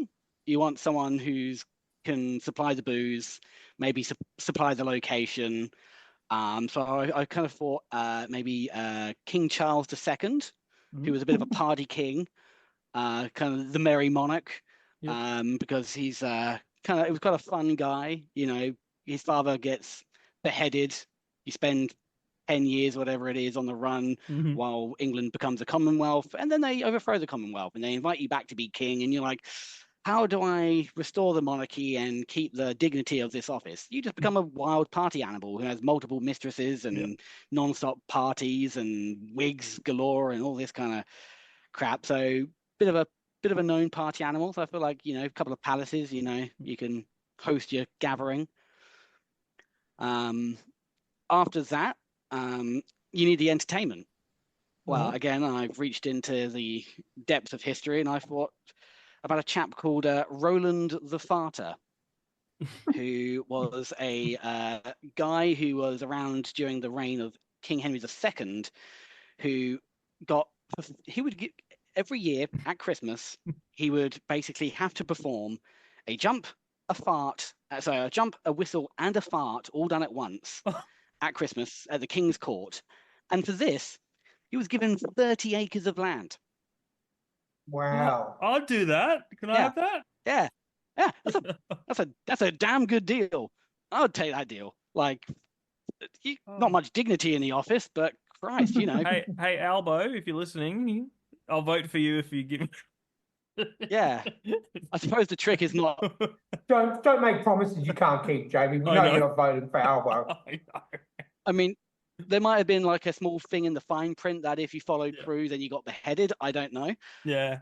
you want someone who's can supply the booze, maybe supply the location. So I kind of thought maybe King Charles II, who was a bit of a party king. Kind of the merry monarch, because he's he was quite a fun guy. You know, his father gets beheaded. You spend 10 years, whatever it is, on the run while England becomes a Commonwealth, and then they overthrow the Commonwealth and they invite you back to be king, and you're like, how do I restore the monarchy and keep the dignity of this office? You just become a wild party animal who has multiple mistresses and non-stop parties and wigs galore and all this kind of crap. So bit of a known party animal. So I feel like, you know, a couple of palaces, you know, you can host your gathering. After that, you need the entertainment. Well, again, I've reached into the depths of history, and I thought about a chap called Roland the Farter, who was a guy who was around during the reign of King Henry II, who would get every year at Christmas, he would basically have to perform a jump, a jump, a whistle, and a fart all done at once at Christmas at the King's Court. And for this, he was given 30 acres of land. Wow. I'll do that. Can I have that? Yeah. Yeah. That's a damn good deal. I would take that deal. Like, not much dignity in the office, but Christ, you know. Hey, Albo, if you're listening, I'll vote for you if you give me. Yeah, I suppose the trick is not. Don't make promises you can't keep, Jamie. We know you're not voting for Albo. I know. I mean, there might have been like a small thing in the fine print that if you followed through, then you got beheaded. I don't know. Yeah.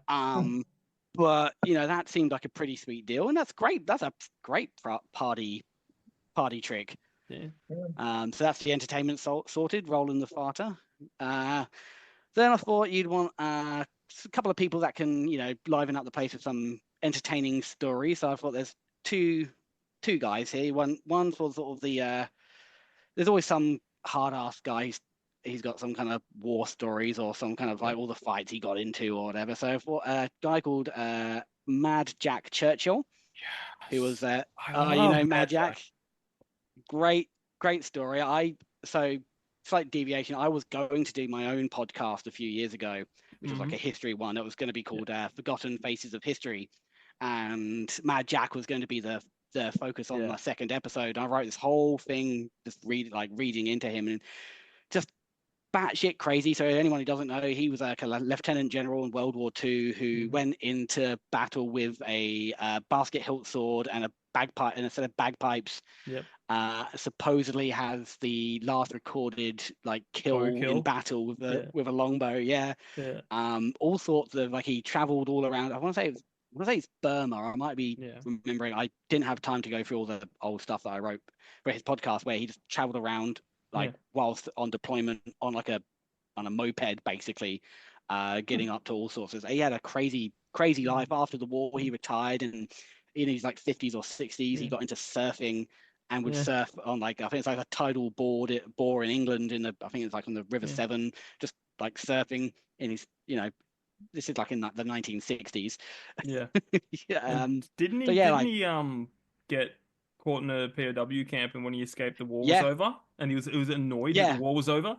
But you know, that seemed like a pretty sweet deal, and that's great. That's a great party trick. Yeah. So that's the entertainment sorted. Roland the Farter. Then I thought you'd want a couple of people that can, you know, liven up the place with some entertaining stories. So I thought there's two guys here. One for sort of the there's always some hard-ass guy. He's got some kind of war stories or some kind of like all the fights he got into or whatever. So I thought a guy called Mad Jack Churchill, who was Mad Jack. Great story. Slight deviation. I was going to do my own podcast a few years ago, which was like a history one. It was going to be called Forgotten Faces of History, and Mad Jack was going to be the focus on the second episode. I wrote this whole thing just reading into him, and just batshit crazy. So anyone who doesn't know, he was like a lieutenant general in World War II who went into battle with a basket hilt sword and a bagpipe and a set of bagpipes. Yep. Supposedly has the last recorded like kill in battle with a longbow. Yeah. All sorts of like he traveled all around. I want to say it's Burma. I might be remembering. I didn't have time to go through all the old stuff that I wrote for his podcast, where he just traveled around whilst on deployment on a moped, basically, getting up to all sorts of. He had a crazy life after the war. He retired, and in his like 50s or 60s, he got into surfing and would surf on I think it's like a tidal bore in England I think it's like on the River Severn, just like surfing in his, this is like in like the 1960s. Yeah. Yeah, Didn't so he? yeah, Didn't like, he get caught in a POW camp, and when he escaped, the war was yeah, over, and he was annoyed that the yeah, war was over.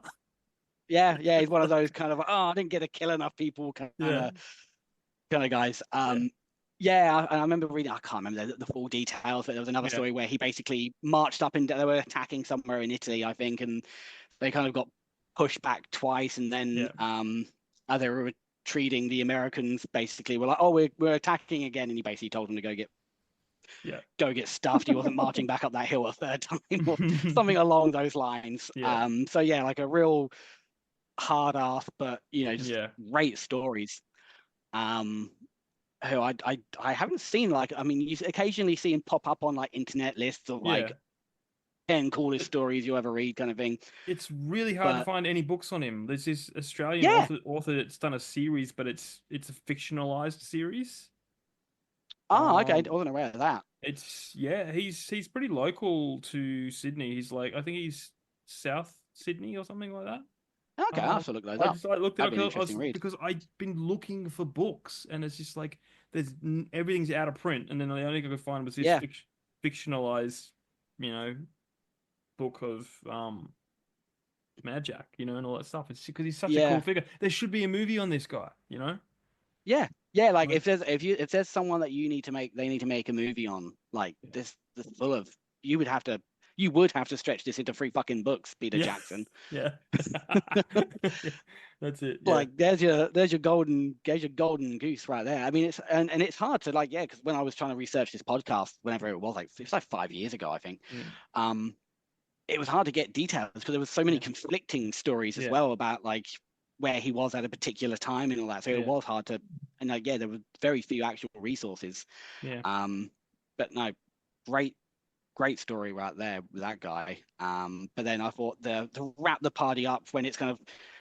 yeah, he's one of those kind of, oh, I didn't get to kill enough people kind Yeah. of guys. Yeah, I remember reading, I can't remember the full details, but there was another Yeah. story where he basically marched up and they were attacking somewhere in Italy, I think, and they kind of got pushed back twice, and then as they were retreating, the Americans basically were like, oh, we're attacking again, and he basically told them to go get stuffed. He wasn't marching back up that hill a third time or something along those lines. Yeah. So yeah, like a real hard ass, but just great stories. Who I haven't seen, like, I mean, you occasionally see him pop up on like internet lists of like 10 coolest stories you ever read kind of thing. It's really hard to find any books on him. There's this Australian author that's done a series, but it's a fictionalized series. Oh, okay. I wasn't aware of that. He's pretty local to Sydney. He's like, I think he's South Sydney or something like that. Okay, I'll have to look those up. I looked it up because I've been looking for books, and it's just like everything's out of print, and then the only thing I could find was this fictionalized, book of Mad Jack, and all that stuff. It's because he's such a cool figure. There should be a movie on this guy, Yeah, like if there's someone that they need to make a movie on, like this full of, you would have to stretch this into 3 fucking books, Peter Jackson. Yeah. That's it. Yeah. Like there's your golden goose right there. I mean, it's and it's hard to because when I was trying to research this podcast, whenever it was, it's like 5 years ago, I think. It was hard to get details because there was so many conflicting stories as well about like where he was at a particular time and all that. So it was hard to, and there were very few actual resources. Yeah. But no, great story right there with that guy. But then I thought to wrap the party up when it's kind of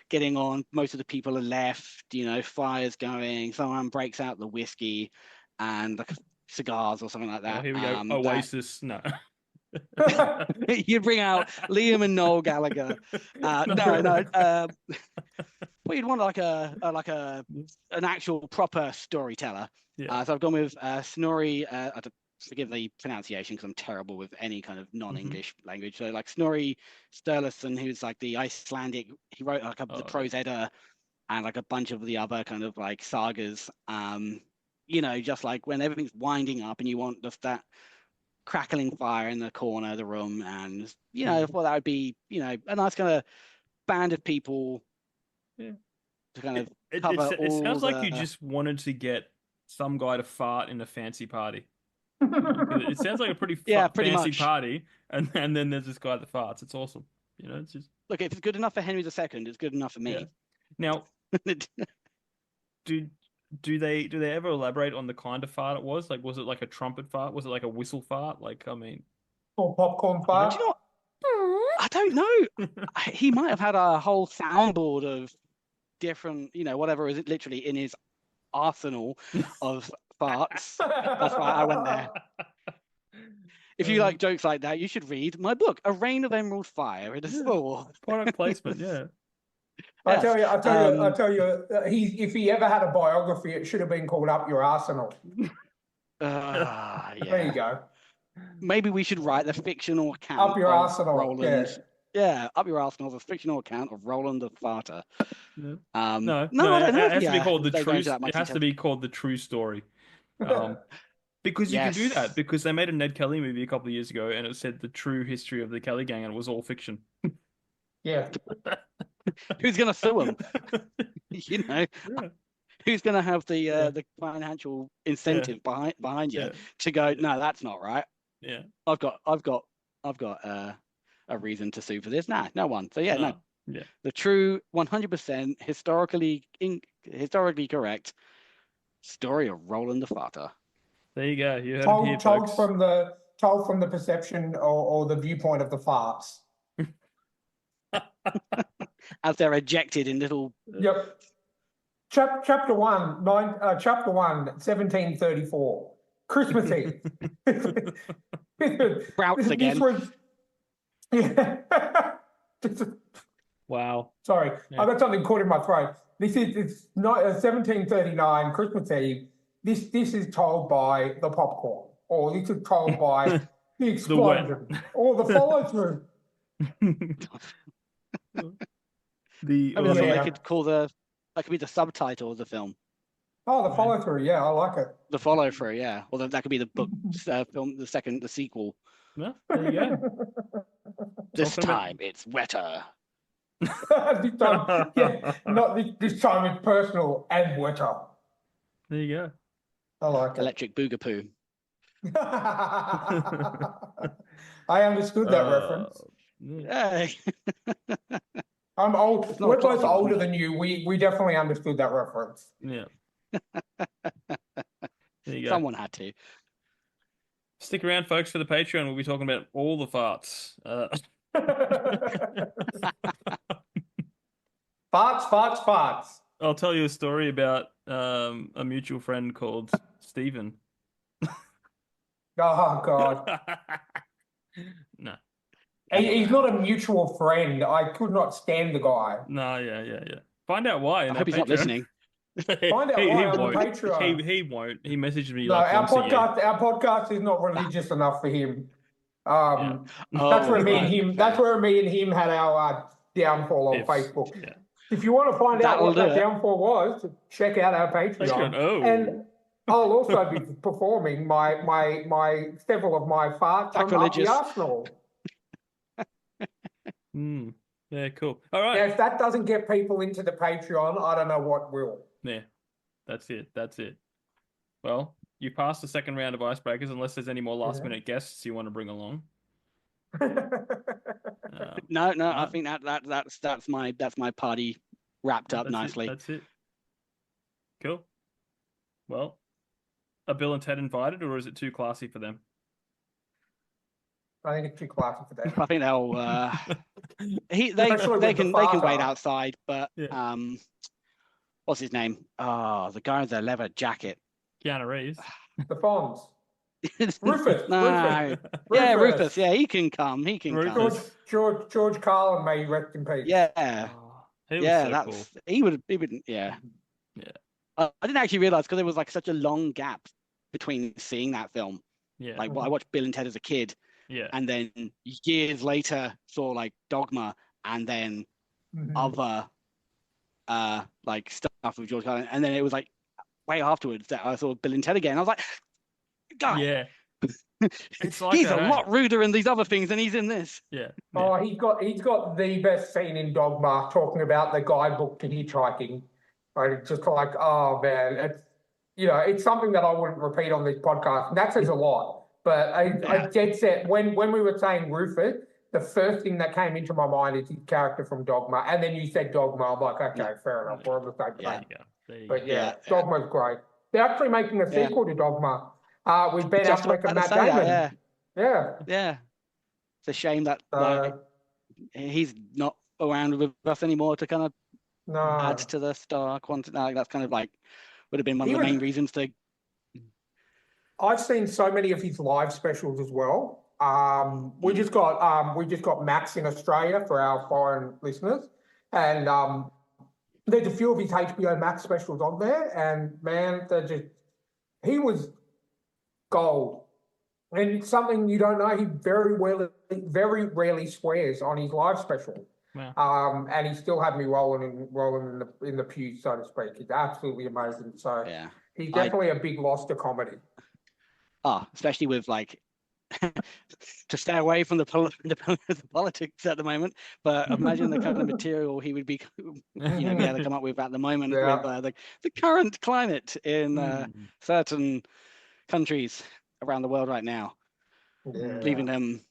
getting on, most of the people are left, fire's going, someone breaks out the whiskey and like cigars or something like that. Oh, here we go. Oasis. No. You bring out Liam and Noel Gallagher. No. Well, you'd want like an actual proper storyteller. Yeah. So I've gone with Snorri. Forgive the pronunciation because I'm terrible with any kind of non-English language. So like Snorri Sturluson, who's like the Icelandic, he wrote like the Prose Edda and like a bunch of the other kind of like sagas. Just like when everything's winding up and you want just that crackling fire in the corner of the room, and I thought that would be a nice kind of band of people to kind of cover it sounds like you just wanted to get some guy to fart in a fancy party. It sounds like a pretty fancy much. party, and then there's this guy that farts. It's awesome. It's just look, if it's good enough for Henry II, it's good enough for me. Yeah. Now, do they ever elaborate on the kind of fart it was? Like, was it like a trumpet fart? Was it like a whistle fart? Like, I mean, or popcorn fart? Do you know what? I don't know. He might have had a whole soundboard of different, whatever is literally in his arsenal of farts. That's why I went there. If you like jokes like that, you should read my book, A Reign of Emerald Fire in a Sword. Product placement, yeah. I tell you, if he ever had a biography, it should have been called Up Your Arsenal. Yeah. There you go. Maybe we should write the fictional account Up Your Arsenal. Roland. Yeah, Up Your Arsenal is a fictional account of Roland the Farter. Yeah. No, I don't know. It has to be called the true. It has to be called the true story. Because you can do that, because they made a Ned Kelly movie a couple of years ago, and it said the true history of the Kelly gang, and it was all fiction. Yeah. Who's gonna sue him? Who's gonna have the financial incentive behind you to go? No, that's not right. Yeah, I've got a reason to sue for this. Nah, no one. So no. Yeah, the true 100% historically correct story of Roland the Farter. There you go. You heard told, it here, told folks. from the perception or the viewpoint of the farts. As they're ejected in little. Yep. Chapter 1, 1734. Christmas Eve. Sprouts again. This was, yeah. Wow. Sorry, Yeah. I got something caught in my throat. It's not 1739 Christmas Eve. This is told by the popcorn, or this is told by the explosion, or the follow through. The I mean, that's what Yeah. they could call that could be the subtitle of the film. Oh, the follow through. Yeah, I like it. The follow through, yeah. Well, that could be the book film, the sequel. No, there you go. This Talking about- time it's wetter. This time, yeah, not this time it's personal and wetter. There you go. I like it. Electric Boogapoo. I understood that reference. Yeah. Yeah. I'm old. not We're a both classic, older is it? than you. We definitely understood that reference. Yeah. There you go. Someone had to. Stick around, folks, for the Patreon. We'll be talking about all the farts. Farts. I'll tell you a story about a mutual friend called Stephen. Oh God, No. he's not a mutual friend. I could not stand the guy. No, yeah. Find out why. I hope he's not listening. Find out why on the won't. Patreon. He won't. He messaged me No, like our once a year. podcast is not religious enough for him. Yeah. That's where me and right. him. That's where me and him had our downfall on Ifs. Facebook. Yeah. If you want to find out That'll what that do it. downfall was, check out our Patreon. Patreon, oh. And I'll also be performing my several of my farts from up Sacrilegious. the Arsenal. Yeah, cool. All right. Now, if that doesn't get people into the Patreon, I don't know what will. Yeah, that's it. Well, you passed the second round of icebreakers, unless there's any more last minute guests you want to bring along. No, I think that's my party wrapped up nicely. That's it. Cool. Well, are Bill and Ted invited, or is it too classy for them? I think it's too classy for that. I think they'll they Especially with can the they can wait father. outside, but Yeah. what's his name? Oh, the guy with the leather jacket. Keanu Reeves. The Fonz. Rufus. No. Rufus. Yeah, Rufus. Yeah, he can come. He can come. Rufus. George Carlin, may he rest in peace. Yeah. Oh, he was Yeah, so that's cool. he would yeah. Yeah. I didn't actually realize because there was like such a long gap between seeing that film. Yeah. Like, well, I watched Bill and Ted as a kid, Yeah. and then years later saw like Dogma, and then Mhm. other like stuff with George Carlin, and then it was like way afterwards that I saw Bill and Ted again. I was like, God, Yeah. It's like he's that, a eh? lot ruder in these other things than he's in this. Yeah. Oh, he's got the best scene in Dogma talking about the guidebook to hitchhiking. It's just like, oh man, it's something that I wouldn't repeat on this podcast. And that says a lot. But I dead set when we were saying Rufus, the first thing that came into my mind is his character from Dogma. And then you said Dogma, I'm like, okay, fair enough. We're on the same There page. you go. There you But go. yeah, Dogma's great. They're actually making a sequel to Dogma with Ben Just Affleck and about to Matt say Damon. that, Yeah. yeah. It's a shame that like, he's not around with us anymore to kind of No. add to the star quantity. Like, that's kind of like would have been one of He the was- main reasons to. I've seen so many of his live specials as well. We just got Max in Australia for our foreign listeners, and there's a few of his HBO Max specials on there, and man, he was gold. And it's something you don't know. He very rarely swears on his live special. Wow. And he still had me rolling in the pew, so to speak. It's absolutely amazing. So Yeah. he's definitely a big loss to comedy. Especially with like to stay away from the politics at the moment. But imagine the kind of material he would be, be able to come up with at the moment Yeah. with the current climate in certain countries around the world right now, leaving them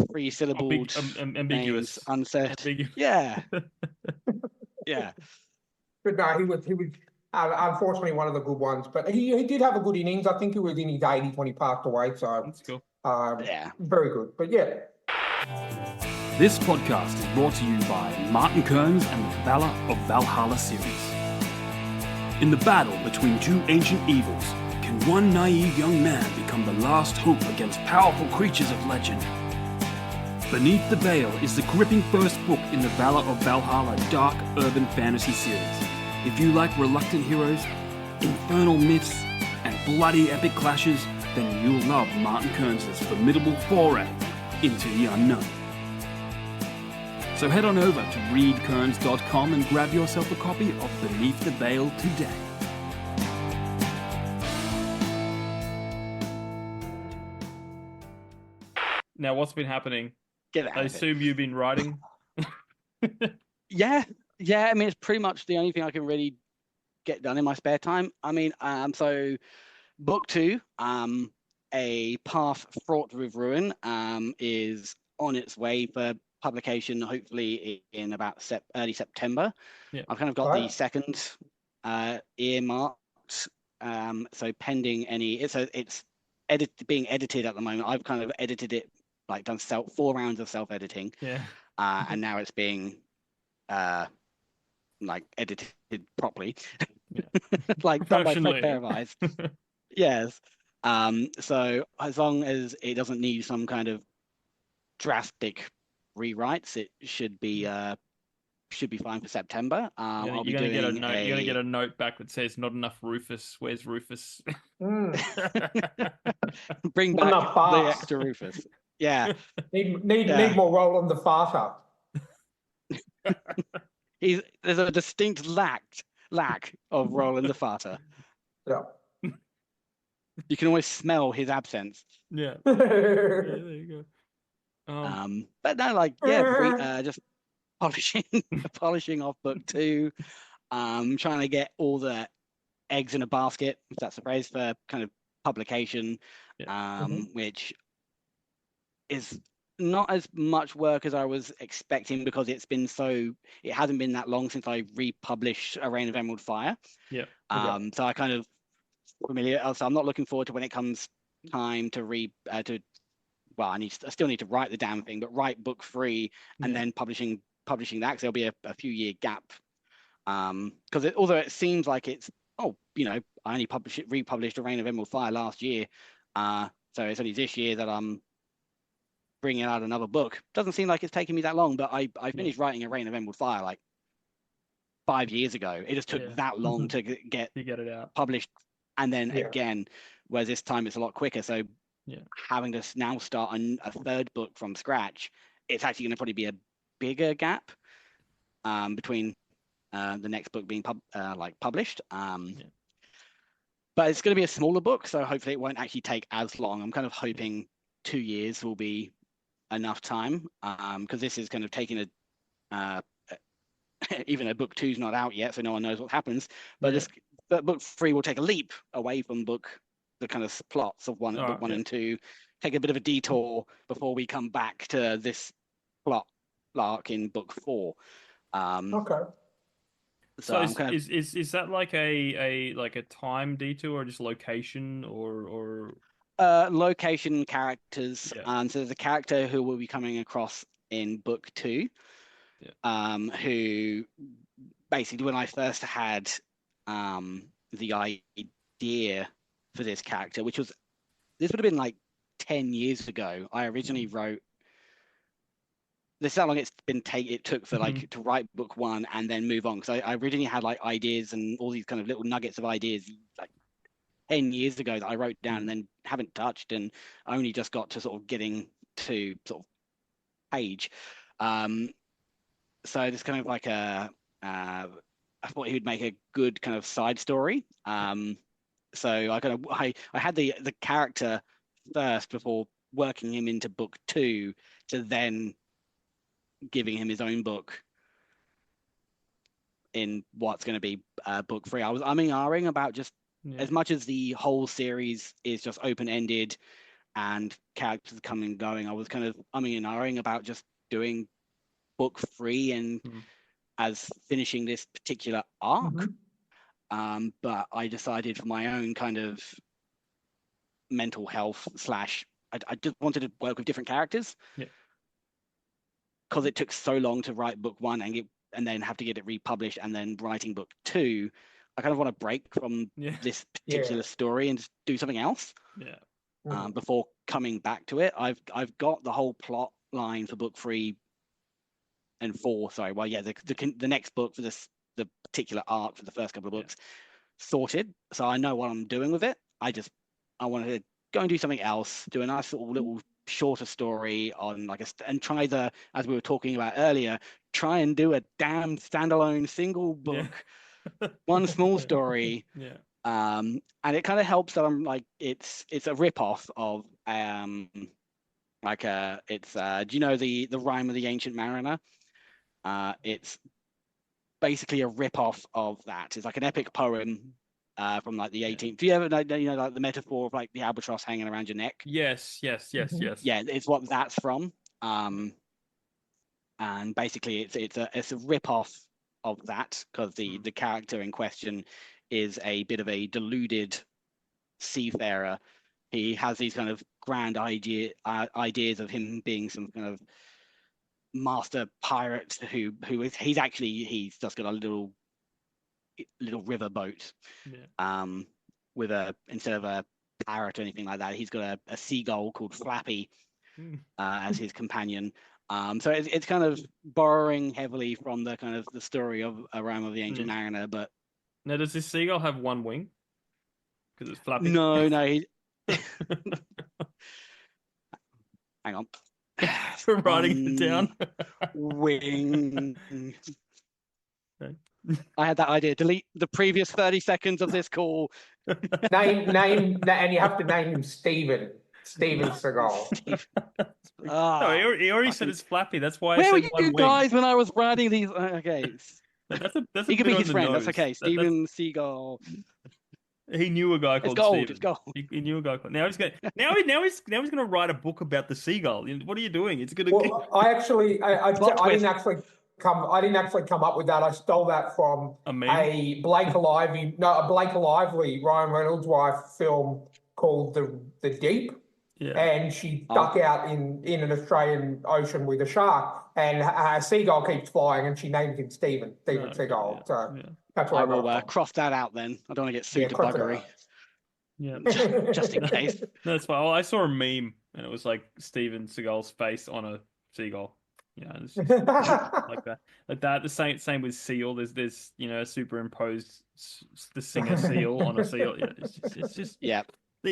three-syllabled ambiguous. names unsaid. Ambiguous. Yeah, yeah. But no, he was unfortunately one of the good ones. But he did have a good innings. I think he was in his 80s when he passed away. So That's cool. Yeah. very good. But yeah. This podcast is brought to you by Martin Kearns and the Valor of Valhalla series. In the battle between two ancient evils, can one naive young man become the last hope against powerful creatures of legend? Beneath the Veil is the gripping first book in the Valor of Valhalla dark urban fantasy series. If you like reluctant heroes, infernal myths, and bloody epic clashes, then you'll love Martin Kearns' formidable foray into the unknown. So head on over to readkearns.com and grab yourself a copy of Beneath the Veil today. Now, what's been happening? I assume you've been writing. Yeah. I mean, it's pretty much the only thing I can really get done in my spare time. I mean, so book 2, A Path Fraught with Ruin, is on its way for publication, hopefully in about early September. Yeah. I've kind of got the second earmarked, so pending any. It's being edited at the moment. I've kind of edited it, like done 4 rounds of self-editing. Yeah. And now it's being like edited properly, like done by Fred pair of eyes. Yes. So as long as it doesn't need some kind of drastic rewrites, it should be fine for September. You're gonna get a note. You're gonna get a note back that says, "Not enough Rufus. Where's Rufus?" Bring back the extra Rufus. Yeah. Need more Roland the Farter. There's a distinct lack of Roland the Farter. Yeah. You can always smell his absence. Yeah. There you go. But no, just polishing off book 2. Trying to get all the eggs in a basket, if that's the phrase, for kind of publication. Which is not as much work as I was expecting, because it hasn't been that long since I republished A Reign of Emerald Fire. Yeah. So I kind of familiar. So I'm not looking forward to when it comes time to I still need to write the damn thing, but write book 3 and then publishing that, because there'll be a few year gap. Because although it seems like it's I only republished A Reign of Emerald Fire last year, so it's only this year that I'm bringing out another book. Doesn't seem like it's taking me that long, but I finished writing A Reign of Emerald Fire like 5 years ago. It just took that long to get it out published, and then again, whereas this time it's a lot quicker. So having to now start a third book from scratch, it's actually going to probably be a bigger gap between the next book being published. But it's going to be a smaller book, so hopefully it won't actually take as long. I'm kind of hoping 2 years will be enough time, because this is kind of taking even though book 2's not out yet, so no one knows what happens. But book 3 will take a leap away from the kind of plots of book 1 and 2, take a bit of a detour before we come back to this plot arc in book 4. Okay. So is that like a time detour, or just location, or location, characters? So there's a character who will be coming across in book 2, who basically, when I first had the idea for this character, this would have been like 10 years ago. I originally wrote. This is how long it took for to write book 1 and then move on, because I originally had like ideas and all these kind of little nuggets of ideas like 10 years ago that I wrote down and then haven't touched, and only just got to sort of getting to sort of page. So it's kind of like I thought he would make a good kind of side story. So I had the character first before working him into book 2, to then giving him his own book in what's going to be book 3. I was umming about just as much as the whole series is just open-ended and characters coming and going, I was kind of umming about just doing book 3 and as finishing this particular arc. But I decided, for my own kind of mental health / I just wanted to work with different characters. Because it took so long to write book 1 and then have to get it republished, and then writing book 2, I kind of want to break from this particular story and just do something else. Before coming back to it, I've got the whole plot line for book 3 and 4. Sorry, well, yeah, the next book for the particular arc for the first couple of books sorted, so I know what I'm doing with it. I wanted to go and do something else, do a nice sort of little shorter story on and try as we were talking about earlier, try and do a damn standalone single book, one small story. Yeah. And it kind of helps that I'm like it's a rip-off of do you know the Rime of the Ancient Mariner? It's basically a rip-off of that. It's like an epic poem from like the 18th. Do you ever know, like the metaphor of like the albatross hanging around your neck? Yes. Yeah, it's what that's from. And basically it's a rip-off of that, because the character in question is a bit of a deluded seafarer. He has these kind of grand ideas of him being some kind of master pirate he's just got a little river boat, with instead of a parrot or anything like that, he's got a seagull called Flappy as his companion. So it's kind of borrowing heavily from the kind of the story of A Rime of the Ancient Mariner. But now, does this seagull have one wing? Because it's flappy. No. Hang on. For writing it down. Wing. I had that idea. Delete the previous 30 seconds of this call. Name, and you have to name him Steven Seagal. No, he already said it's flappy. That's why. Where I were said you guys when I was writing these? Okay. That's a he could be bit his on the friend. nose. That's okay. Steven Seagal. He knew a guy called Steven. It's gold. He knew a guy called. Now he's going to write a book about the seagull. What are you doing? It's going to. Well, I didn't actually come up with that. I stole that from a Blake Lively Ryan Reynolds' wife film called The Deep. Yeah. And she stuck out in an Australian ocean with a shark, and her seagull keeps flying, and she named him Steven Seagal. Yeah. So that's why I will cross that out then. I don't want to get sued to buggery. Yeah, just in case. No, that's fine. Well, I saw a meme, and it was like Steven Seagal's face on a seagull. Yeah, it's just like that. The same with seal. There's superimposed the singer seal on a seal. Yeah, it's just yeah.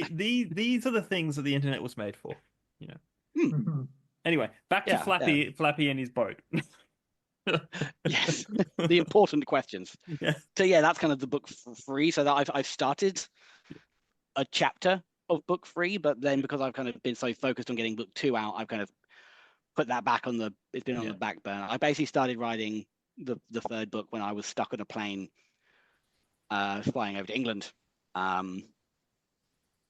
These are the things that the internet was made for, Anyway, back to Flappy and his boat. Yes, the important questions. Yeah. So that's kind of the book 3. So that I've started a chapter of book 3, but then because I've kind of been so focused on getting book 2 out, I've kind of put that back on it's been on the back burner. I basically started writing the 3rd book when I was stuck on a plane flying over to England.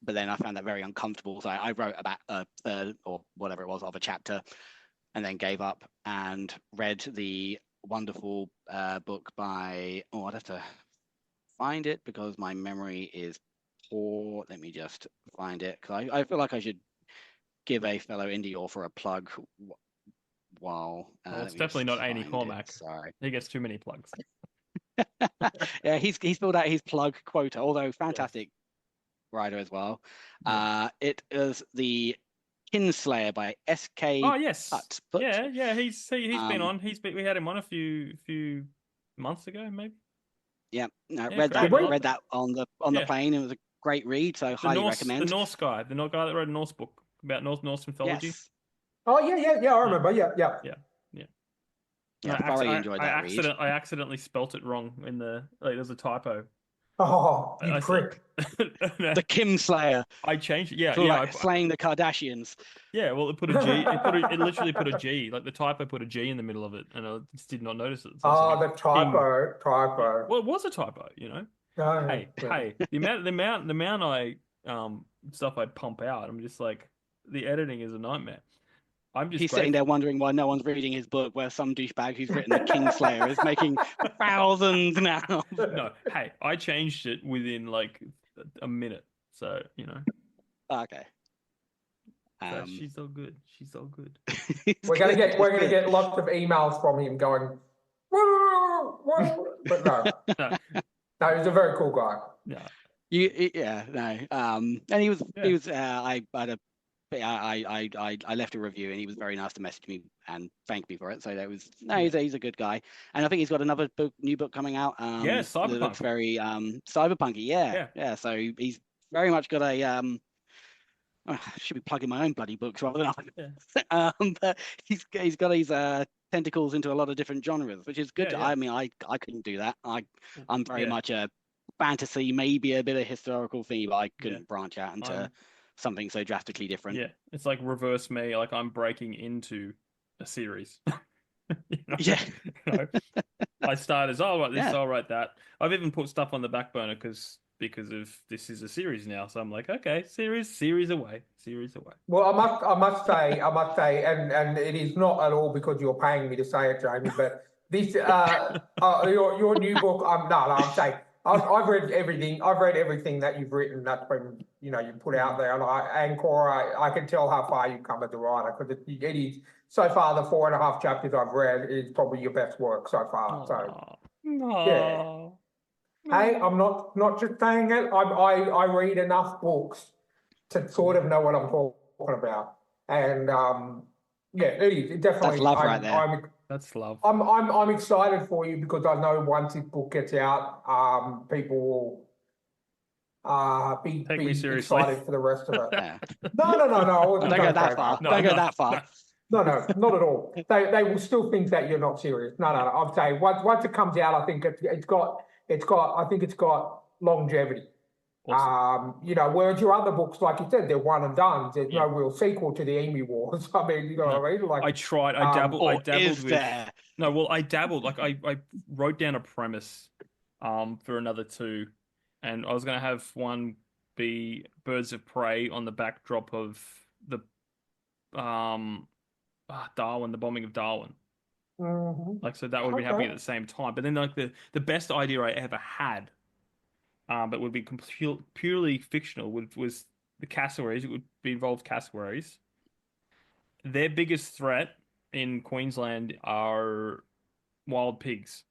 But then I found that very uncomfortable. So I wrote about a third or whatever it was of a chapter, and then gave up and read the wonderful book by, I'd have to find it because my memory is poor. Let me just find it, because I feel like I should give a fellow indie author a plug while... it's definitely not Amy Cormack. Sorry. He gets too many plugs. Yeah, he's filled out his plug quota, although fantastic writer as well. It is the Kinslayer by S.K. Oh yes, Hutt. Yeah. He's been on. We had him on a few months ago, maybe. Yeah, read that on the plane. It was a great read, so highly recommend. The Norse guy that wrote a Norse book about Norse mythology. Yes. Oh yeah, I remember. Yeah. I thoroughly enjoyed that read. I accidentally spelt it wrong in there's a typo. Oh, you prick. The Kinslayer. I changed it. Yeah. Slaying the Kardashians. Yeah, well, it put a G. It literally put a G. Like the typo put a G in the middle of it, and I just did not notice it. So the typo. Yeah. Well, it was a typo, No, hey, the amount I stuff I'd pump out. I'm just like, the editing is a nightmare. He's sitting there wondering why no one's reading his book, where some douchebag who's written the Kinslayer is making thousands now. No, hey, I changed it within like a minute, so Okay. So she's all good. She's all good. We're gonna get lots of emails from him going, whoa. But no, he's a very cool guy. Yeah. And he was. I had a But I left a review, and he was very nice to message me and thank me for it. So he's a good guy, and I think he's got another new book coming out. Cyberpunk. That looks very cyberpunky. Yeah. So he's very much got a I should be plugging my own bloody books rather than but he's got his tentacles into a lot of different genres, which is good. Yeah. I mean, I couldn't do that. I'm very much a fantasy, maybe a bit of historical theme, but I couldn't branch out into something so drastically different. Yeah, it's like reverse me. Like I'm breaking into a series. Yeah. I start as I'll write this, I'll write that. I've even put stuff on the back burner because of this is a series now. So I'm like, okay, series away. Well, I must say, and it is not at all because you're paying me to say it, Jamie, but this your new book. I'm saying I've read everything. I've read everything that you've written. That's been you put out there, and Cora, I can tell how far you've come as a writer because it is so far the 4.5 chapters I've read is probably your best work so far. Yeah. Hey, I'm not just saying it. I read enough books to sort of know what I'm talking about, and it is definitely. That's love right there. That's love. I'm excited for you because I know once this book gets out, people will be excited for the rest of it. Yeah. No. Don't go that far. Don't go that far. No, not at all. They will still think that you're not serious. No. I'm saying once it comes out, I think it's got longevity. Awesome. Whereas your other books, like you said, they're one and done. There's no real sequel to the Emu Wars. I mean, you know what I mean? Like I tried. I dabbled is with. There? No, well, I dabbled. Like I wrote down a premise, for another 2, and I was gonna have one be Birds of Prey on the backdrop of the, Darwin, the bombing of Darwin. Mm-hmm. Like, so that would be happening at the same time. But then, like the best idea I ever had, but would be purely fictional, was the cassowaries. It would involve cassowaries. Their biggest threat in Queensland are wild pigs.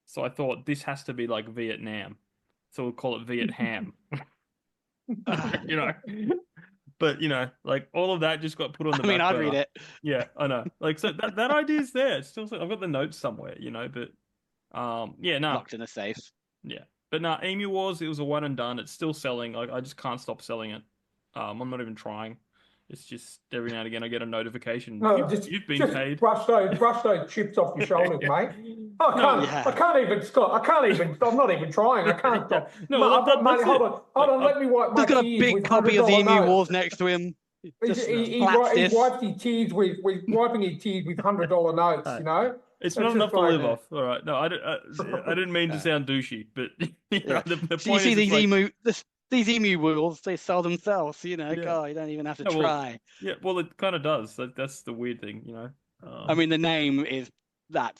So I thought this has to be like Vietnam, so we'll call it Viet Ham. But like all of that just got put on the. I mean, back I'd burner. read it. Yeah, I know. Like, so that idea's there. It's still, I've got the notes somewhere, but Locked in a safe. Yeah, but no, Emu Wars, it was a one and done. It's still selling. Like, I just can't stop selling it. I'm not even trying. It's just every now and again I get a notification. No, you've been paid. Brush those chips off your shoulders, mate. I can't even stop. I'm not even trying. I can't stop. Mate, hold on. Let me wipe my tears. He's got a big copy of the Emu Wars next to him. He wipes his tears with wiping his tears with $100 notes. It's not enough to live off. All right. No, I didn't mean to sound douchey, but the point you see is these emu wheels, they sell themselves. God, you don't even have to try. Well, it kind of does. That's the weird thing, I mean, the name is that.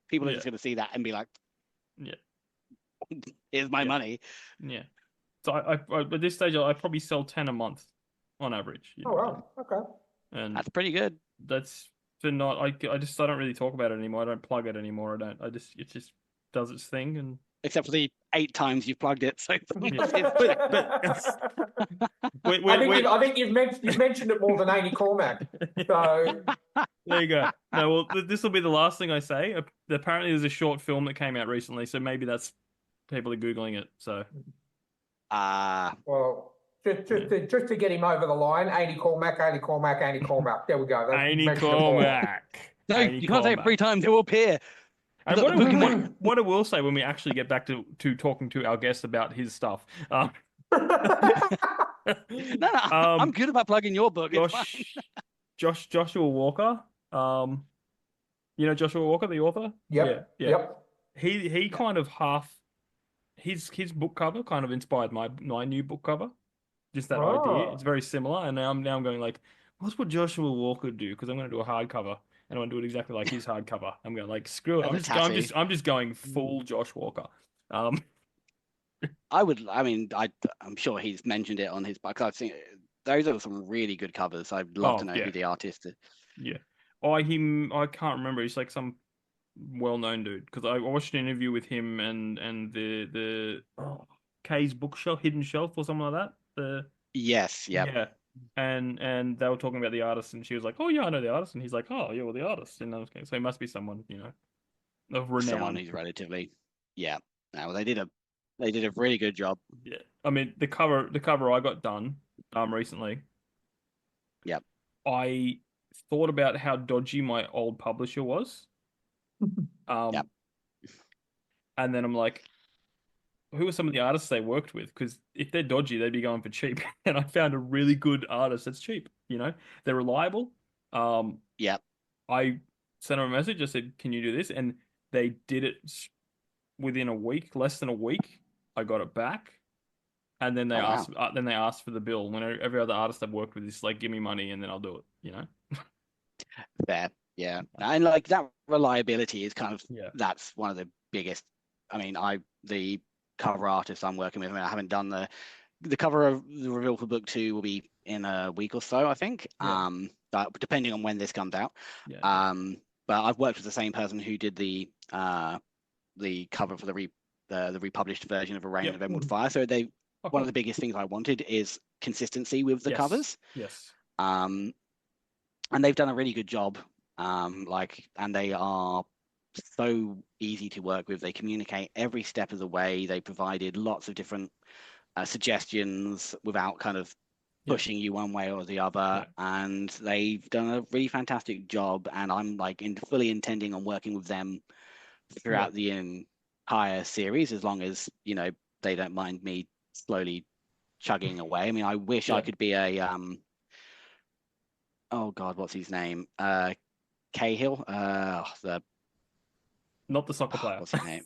People are just going to see that and be like, here's my money. Yeah. So I at this stage, I probably sell 10 a month on average. Oh, wow. Okay. And that's pretty good. That's for not. I don't really talk about it anymore. I don't plug it anymore. It just does its thing. And except for the 8 times you've plugged it. So I think you've mentioned it more than Amy Cormac. So there you go. No, well, this will be the last thing I say. Apparently, there's a short film that came out recently, so maybe that's people are googling it. So, well, just to get him over the line, Amy Cormac. There we go. Amy Cormac. No, you can't say it 3 times. It will appear. And what I will say when we actually get back to talking to our guest about his stuff. I'm good about plugging your book. Joshua Walker. Joshua Walker, the author? Yep. Yeah. Yep. He kind of his book cover kind of inspired my new book cover. Just that idea. It's very similar. And now I'm going like, what would Joshua Walker do? Because I'm going to do a hardcover. And I want to do it exactly like his hardcover. I'm going like, screw it. I'm just going full Josh Walker. I'm sure he's mentioned it on his book. I've seen those are some really good covers. I'd love to know who the artist is. Yeah. I can't remember. He's like some well-known dude because I watched an interview with him and the Kay's bookshelf, Hidden Shelf or something like that. Yes. Yeah. and they were talking about the artist, and she was like, "Oh yeah, I know the artist," and he's like, "Oh yeah, well the artist," and I was going, so he must be someone, you know, of Someone renown. who's relatively, yeah. No, they did a really good job. Yeah, I mean the cover I got done recently. Yep. I thought about how dodgy my old publisher was. Yep. And then I'm like, who are some of the artists they worked with? Because if they're dodgy, they'd be going for cheap. And I found a really good artist that's cheap. They're reliable. Yep. I sent them a message. I said, "Can you do this?" And they did it within a week, less than a week. I got it back, and then they Oh, wow. asked. Then they asked for the bill. When every other artist I've worked with is like, "Give me money, and then I'll do it." Fair. Yeah. And like that reliability is kind of, Yeah. that's one of the biggest. I mean, the cover artist I'm working with, I mean, I haven't done the cover of the reveal for book 2 will be in a week or so, I think. Yeah. But depending on when this comes out. Yeah. But I've worked with the same person who did the cover for the republished version of A Reign Yep. of Emerald Fire. So Oh, one cool. of the biggest things I wanted is consistency with the Yes. covers. Yes. And they've done a really good job. And they are so easy to work with. They communicate every step of the way. They provided lots of different suggestions without kind of Yep. pushing you one way or the other. Yeah. And they've done a really fantastic job. And I'm like fully intending on working with them throughout the entire series, as long as, they don't mind me slowly chugging away. I mean, I wish I could be a oh God, what's his name? Cahill. Not the soccer player. What's his name?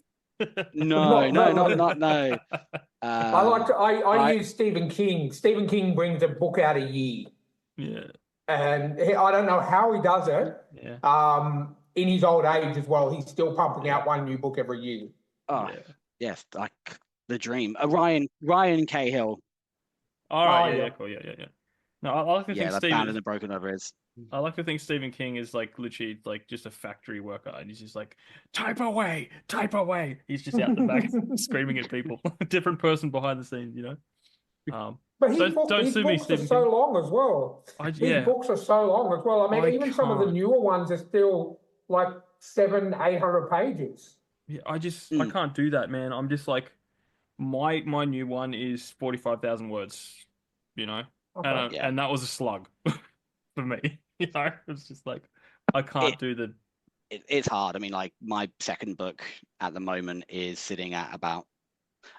No. I use Stephen King. Stephen King brings a book out a year. Yeah. And I don't know how he does it. Yeah. In his old age as well, he's still pumping out one new book every year. Oh, yes, like the dream. Ryan Cahill. All right. Yeah. Cool. Yeah. No, I like to think that's Bound and the Broken Over is. I like to think Stephen King is like literally like just a factory worker, and he's just like, type away. He's just out the back screaming at people. Different person behind the scenes, But his don't sue me, books are Stephen so King. long as well. His books are so long as well. I mean, even some of the newer ones are still like 700-800 pages. Yeah, I can't do that, man. I'm just like, my new one is 45,000 words, Okay. and that was a slug for me. It's just like I can't do the. It's hard. I mean, like my second book at the moment is sitting at about.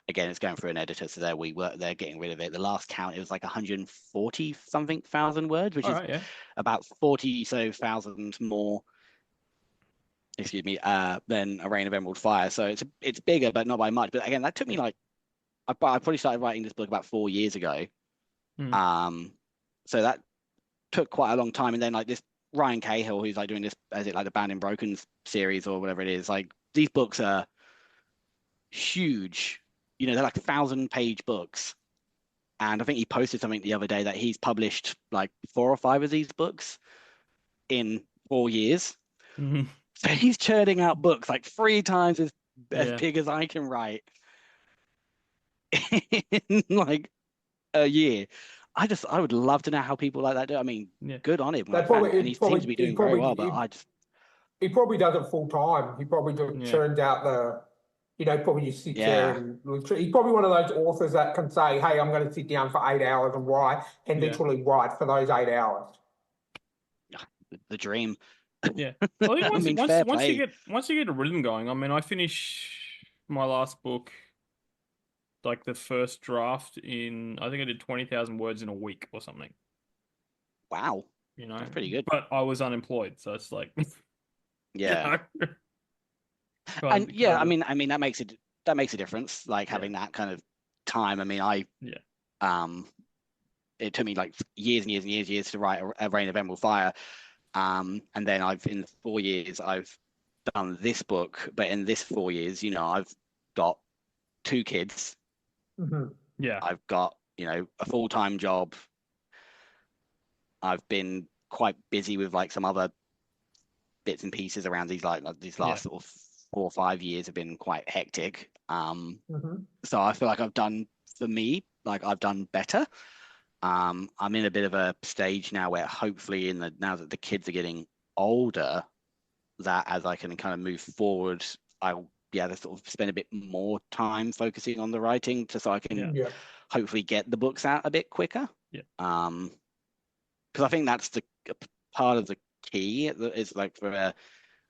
Again, it's going through an editor, so they're getting rid of it. The last count, it was like 140 something thousand words, which is about 40,000 more. Excuse me, than A Reign of Emerald Fire. So it's bigger, but not by much. But again, that took me like I probably started writing this book about 4 years ago. So that took quite a long time. And then like this Ryan Cahill, who's like doing this, as it like the Bound and Broken series or whatever it is, like these books are huge. They're like 1,000-page books. And I think he posted something the other day that he's published like 4 or 5 of these books in 4 years. So he's churning out books like 3 times as big as I can write in like a year. I would love to know how people like that do. I mean, good on him. And he seems to be doing very well, but he probably does it full time. He probably just churns out probably just sits there and he's probably one of those authors that can say, hey, I'm going to sit down for 8 hours and write, and literally write for those 8 hours. The dream. Yeah. Well, I think once you get a rhythm going, I mean, I finish my last book, like the first draft in, I think I did 20,000 words in a week or something. Wow. That's pretty good. But I was unemployed, so it's like, yeah. And I mean that makes a difference, like having that kind of time. I mean, it took me like years and years and years to write A Reign of Emerald Fire. And then in 4 years I've done this book, but in this 4 years, I've got 2 kids. Yeah. I've got, a full-time job. I've been quite busy with like some other bits and pieces around these last sort of 4 or 5 years have been quite hectic. So I feel like I've done better. I'm in a bit of a stage now where hopefully now that the kids are getting older, that as I can kind of move forward, I'll be able to sort of spend a bit more time focusing on the writing so I can hopefully get the books out a bit quicker. Yeah. Because I think that's the part of the key is like for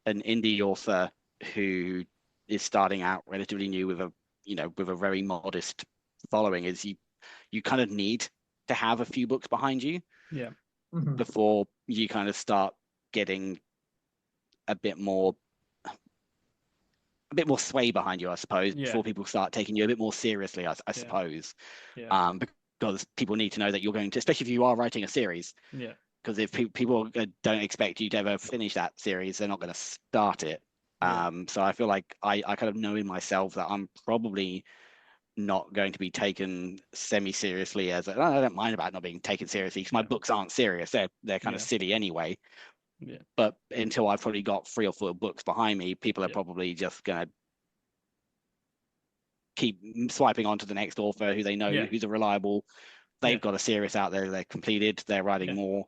an indie author who is starting out relatively new with a very modest following, is you kind of need to have a few books behind you before you kind of start getting a bit more sway behind you, I suppose, before people start taking you a bit more seriously, I suppose. Because people need to know that you're going to, especially if you are writing a series. Yeah. Because if people don't expect you to ever finish that series, they're not going to start it. So I feel like I kind of know in myself that I'm probably not going to be taken semi-seriously I don't mind about not being taken seriously because my books aren't serious. They're kind of silly anyway. Yeah. But until I've probably got 3 or 4 books behind me, people are probably just going to keep swiping on to the next author who they know who's a reliable. They've got a series out there. They're completed. They're writing more.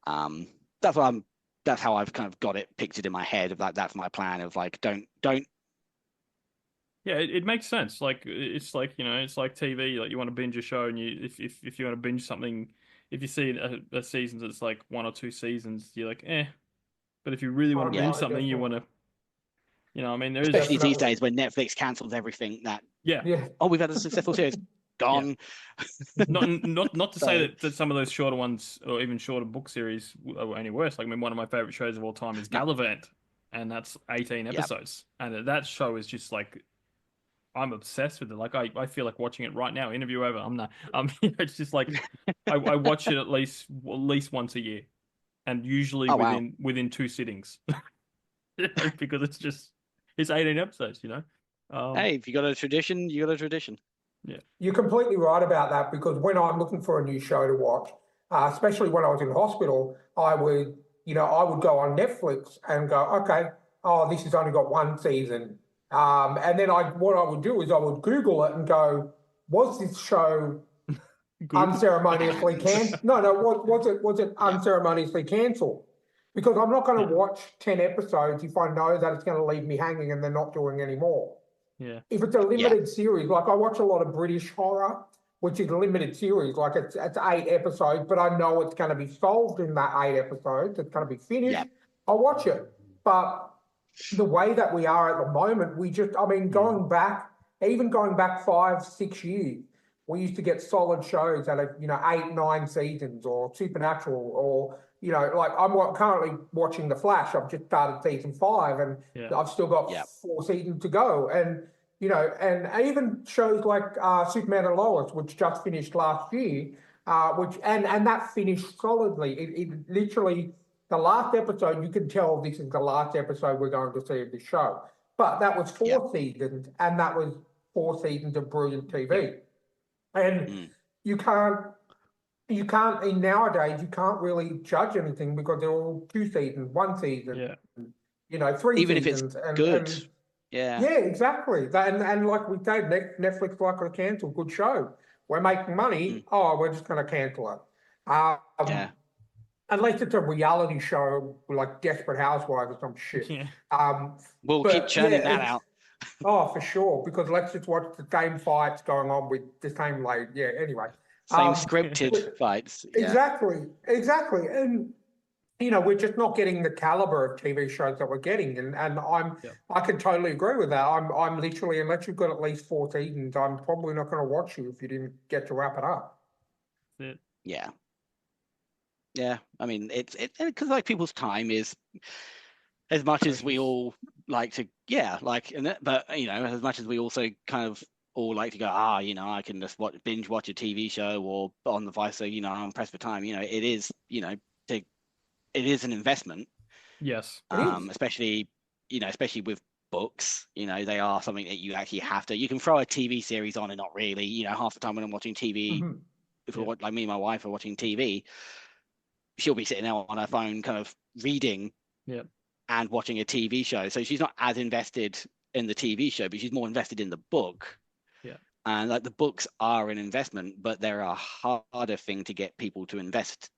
That's how I've kind of got it pictured in my head of that. That's my plan of like, don't. Yeah, it makes sense. Like it's like, it's like TV. Like you want to binge a show, and if you want to binge something, if you see a season that's like 1 or 2 seasons, you're like, eh. But if you really want to binge something, you want to, I mean, there is especially these days when Netflix cancels everything that. Oh, we've had a successful series. Gone. Not to say that some of those shorter ones or even shorter book series are any worse. Like, I mean, one of my favorite shows of all time is Gallivant, and that's 18 episodes, and that show is just like, I'm obsessed with it. Like I feel like watching it right now. Interview over. I'm not. It's just like I watch it at least once a year, and usually within 2 sittings, because it's 18 episodes. Hey, if you got a tradition, you got a tradition. Yeah, you're completely right about that, because when I'm looking for a new show to watch, especially when I was in hospital, I would go on Netflix and go, okay, this has only got 1 season. And then what I would do is I would Google it and go, was this show unceremoniously cancelled? No, was it unceremoniously cancelled? Because I'm not going to watch 10 episodes if I know that it's going to leave me hanging and they're not doing any more. Yeah. If it's a limited series, like I watch a lot of British horror, which is a limited series, like it's 8 episodes, but I know it's going to be solved in that 8 episodes. It's going to be finished. Yeah. I'll watch it. But the way that we are at the moment, going back 5, 6 years, we used to get solid shows that are, 8, 9 seasons, or Supernatural, or, like I'm currently watching The Flash. I've just started season 5, and I've still got 4 seasons to go. And, and even shows like Superman and Lois, which just finished last year, and that finished solidly. It literally, the last episode, you can tell this is the last episode we're going to see of the show. But that was 4 seasons, and that was 4 seasons of brilliant TV. And you can't nowadays, you can't really judge anything because they're all 2 seasons, 1 season, 3 even seasons. If it's good. Yeah, exactly. And like we said, Netflix like to cancel good show. We're making money. We're just going to cancel it. Unless it's a reality show like Desperate Housewives or some shit. We'll keep churning that out. For sure, because let's just watch the same fights going on with the same lady. Yeah, anyway. Same scripted fights. Exactly. And, we're just not getting the caliber of TV shows that we're getting. And I can totally agree with that. I'm literally, unless you've got at least 4 seasons, I'm probably not going to watch you if you didn't get to wrap it up. Yeah. Yeah, I mean, it's because like people's time is, as much as we all like to, but as much as we also kind of all like to go, I can just binge watch a TV show or on the Vice, so I'm pressed for time. It is, it is an investment. Yes. Especially with books. They are something that you actually have to. You can throw a TV series on and not really. Half the time when I'm watching TV, if we're like me and my wife are watching TV. She'll be sitting there on her phone kind of reading and watching a TV show. So she's not as invested in the TV show, but she's more invested in the book. And like the books are an investment, but they're a harder thing to get people to invest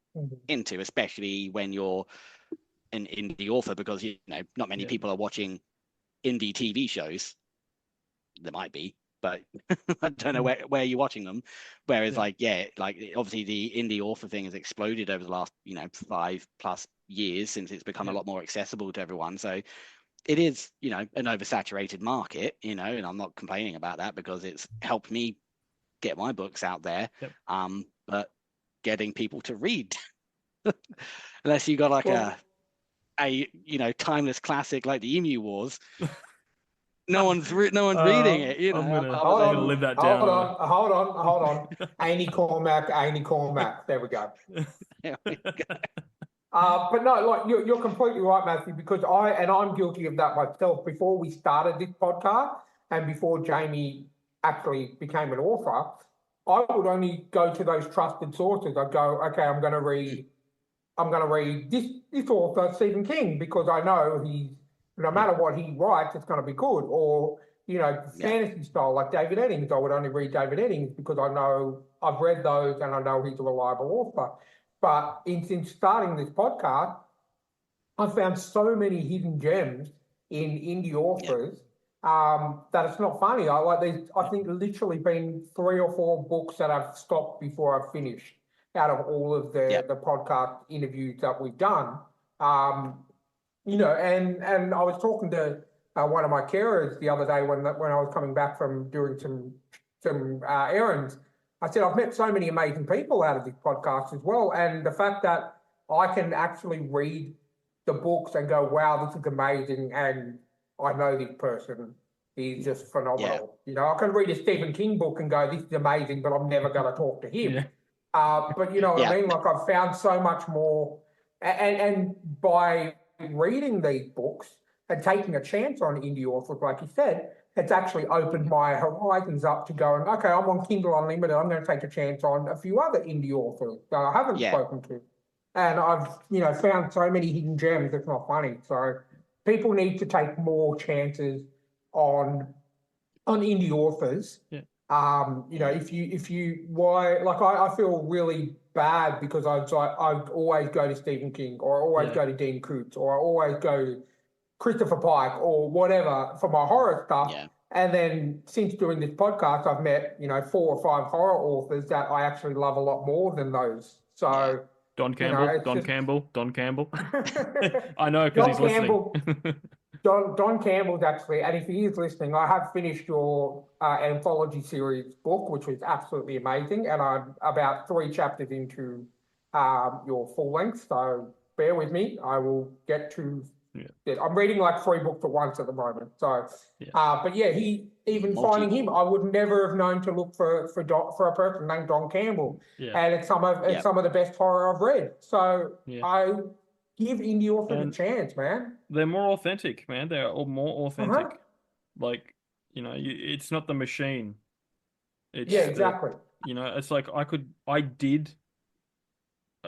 into, especially when you're an indie author, because not many people are watching indie TV shows. There might be, but I don't know where you're watching them. Whereas like obviously the indie author thing has exploded over the last 5+ years, since it's become a lot more accessible to everyone. So it is an oversaturated market, and I'm not complaining about that, because it's helped me get my books out there. But getting people to read, unless you got like a timeless classic like the Emu Wars, no one's reading it. I'm gonna live that down. Hold on. Amy Cormac. There we go. But no, like you're completely right, Matthew, because I'm guilty of that myself. Before we started this podcast and before Jamie actually became an author, I would only go to those trusted sources. I'd go, okay, I'm going to read this author, Stephen King, because I know no matter what he writes, it's going to be good. Or fantasy style like David Eddings, I would only read David Eddings because I know I've read those and I know he's a reliable author. But since starting this podcast, I've found so many hidden gems in indie authors that it's not funny. I think literally been 3 or 4 books that I've stopped before I've finished out of all of the podcast interviews that we've done. And I was talking to one of my carers the other day when I was coming back from doing some errands. I said, I've met so many amazing people out of this podcast as well. And the fact that I can actually read the books and go, wow, this is amazing. And I know this person is just phenomenal. I can read a Stephen King book and go, this is amazing, but I'm never going to talk to him. But you know what I mean? Like I've found so much more. And by reading these books and taking a chance on indie authors, like you said, it's actually opened my horizons up to going, okay, I'm on Kindle Unlimited. I'm going to take a chance on a few other indie authors that I haven't spoken to. And I've, found so many hidden gems. It's not funny. So people need to take more chances on indie authors. I feel really bad because I'd always go to Stephen King, or I always go to Dean Koontz, or I always go to Christopher Pike or whatever for my horror stuff. And then since doing this podcast, I've met, 4 or 5 horror authors that I actually love a lot more than those. So Don Campbell. I know because he's listening. Don Campbell's actually, and if he is listening, I have finished your anthology series book, which was absolutely amazing. And I'm about 3 chapters into your full length. So bear with me. I will get to I'm reading like 3 books at once at the moment. So, but finding him, I would never have known to look for a person named Don Campbell. And it's some of the best horror I've read. So I give indie authors a chance, man. They're more authentic, man. They're all more authentic. Like, it's not the machine. It's exactly. It's like I did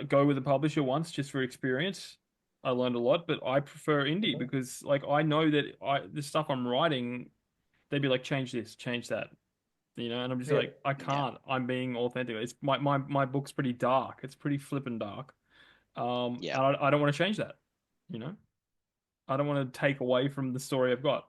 go with a publisher once just for experience. I learned a lot, but I prefer indie because, like, I know that the stuff I'm writing, they'd be like, change this, change that, and I'm just like, I can't. I'm being authentic. It's my book's pretty dark. It's pretty flippin' dark. And I don't want to change that. I don't want to take away from the story I've got.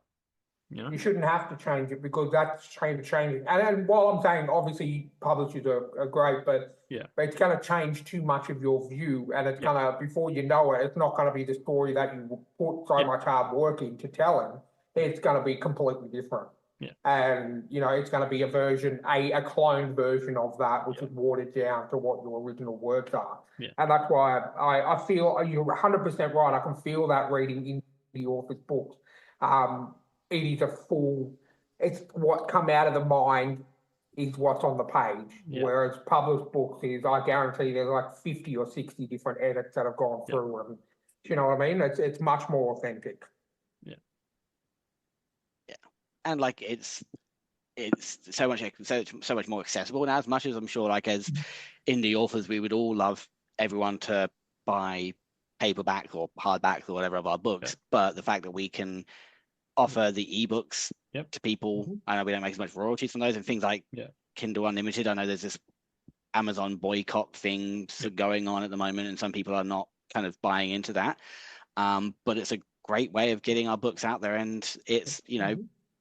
You shouldn't have to change it because that's changing. And while I'm saying obviously publishers are great, but it's going to change too much of your view, and it's going to, before you know it, it's not going to be the story that you put so much hard work into telling. It's going to be completely different. And it's going to be a cloned version of that, which is watered down to what your original works are. And that's why I feel you're 100% right. I can feel that reading in the author's books. It is it's what come out of the mind is what's on the page. Whereas published books is, I guarantee there's like 50 or 60 different edits that have gone through them. You know what I mean? It's much more authentic. And like it's so much more accessible now. As much as I'm sure, like as indie authors, we would all love everyone to buy paperback or hardback or whatever of our books. But the fact that we can offer the ebooks Yep. to people. I know we don't make as much royalties from those, and things like Kindle Unlimited. I know there's this Amazon boycott thing going on at the moment, and some people are not kind of buying into that. But it's a great way of getting our books out there, and it's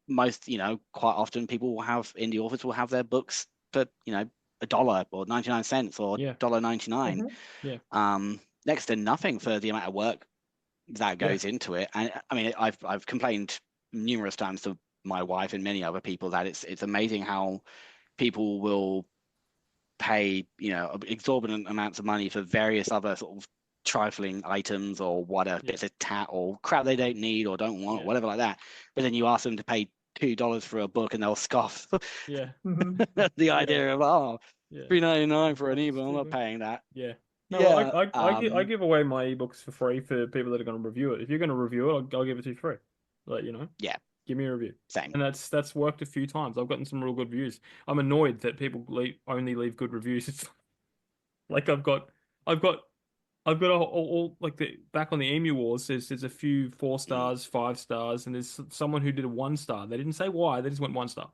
most quite often people will have indie authors will have their books for $1 or 99 cents or $1.99. Next to nothing for the amount of work that goes into it. And I mean, I've complained numerous times to my wife and many other people that it's amazing how people will pay exorbitant amounts of money for various other sort of trifling items or whatever, bits of tat or crap they don't need or don't want or whatever like that. But then you ask them to pay $2 for a book and they'll scoff the idea of $3.99 for an ebook. I'm not paying that. No, I give away my ebooks for free for people that are going to review it. If you're going to review it, I'll give it to you free. Give me a review. Same. And that's worked a few times. I've gotten some real good reviews. I'm annoyed that people only leave good reviews. It's like I've got all like back on the Emu Wars. There's a few 4 stars, 5 stars, and there's someone who did a 1 star. They didn't say why. They just went 1 star.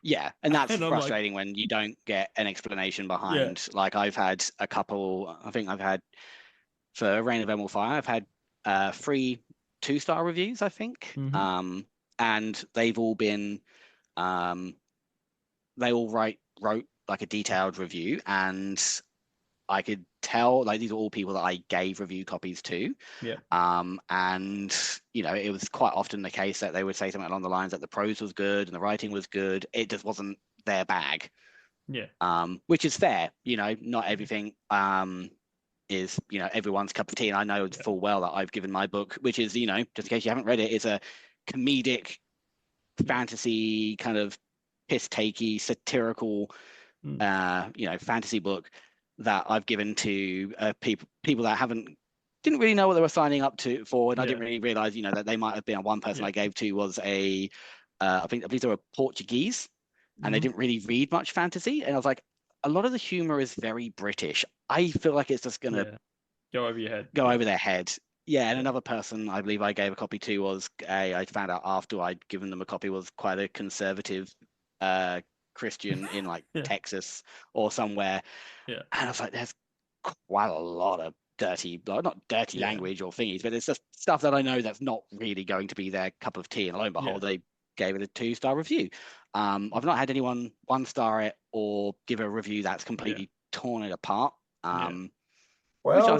Yeah, and that's frustrating when you don't get an explanation behind. Like I've had a couple. I think I've had for Reign of Emerald Fire. I've had 3 2-star reviews, I think. And they've all been they all wrote like a detailed review, and I could tell like these are all people that I gave review copies to. And it was quite often the case that they would say something along the lines that the prose was good and the writing was good. It just wasn't their bag. Which is fair. Not everything is everyone's cup of tea, and I know full well that I've given my book, which is just in case you haven't read it, it's a comedic fantasy kind of piss takey satirical fantasy book that I've given to people that didn't really know what they were signing up for, and I didn't really realize that they might have been one person I gave to was I believe they were Portuguese, and they didn't really read much fantasy, and I was like, a lot of the humor is very British. I feel like it's just gonna go over your head. Go over their head. Yeah, and another person I believe I gave a copy to was I found out after I'd given them a copy was quite a conservative Christian in like Texas or somewhere. And I was like, there's quite a lot of not dirty language or thingies, but it's just stuff that I know that's not really going to be their cup of tea. And lo and behold, they gave it a 2-star review. I've not had anyone 1-star it or give a review that's completely torn it apart. Well,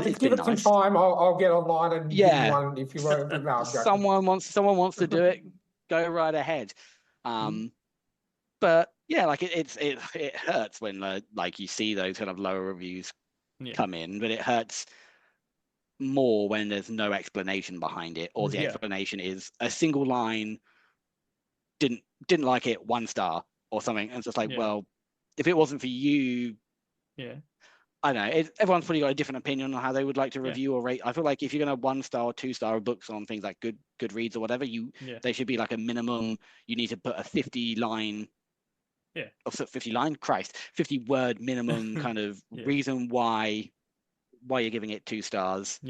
just give it some time. I'll get online and give you one if you want. No, someone wants to do it, go right ahead. But like it hurts when like you see those kind of lower reviews come in, but it hurts more when there's no explanation behind it, or the explanation is a single line. Didn't like it, 1 star or something, and it's just like, well, if it wasn't for you, I don't know. Everyone's probably got a different opinion on how they would like to review or rate. I feel like if you're gonna 1-star or 2-star books on things like Goodreads or whatever, they should be like a minimum. You need to put a 50-line, 50-word minimum kind of reason why you're giving it 2 stars,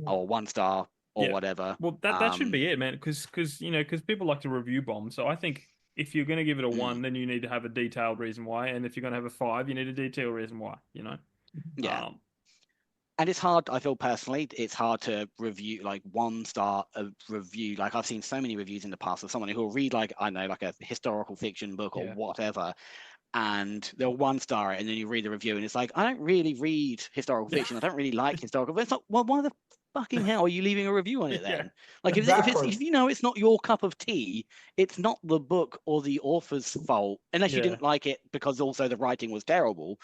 or 1 star. Or whatever. Well, that should be it, man. Because people like to review bomb. So I think if you're going to give it a 1, then you need to have a detailed reason why. And if you're going to have a 5, you need a detailed reason why. And it's hard. I feel personally, it's hard to review like 1-star a review. Like I've seen so many reviews in the past of someone who will read like a historical fiction book or whatever, and they'll 1-star it, and then you read the review, and it's like, I don't really read historical fiction. I don't really like historical. But it's like, well, why the fucking hell are you leaving a review on it then? Like if it's not your cup of tea, it's not the book or the author's fault, unless you didn't like it because also the writing was terrible.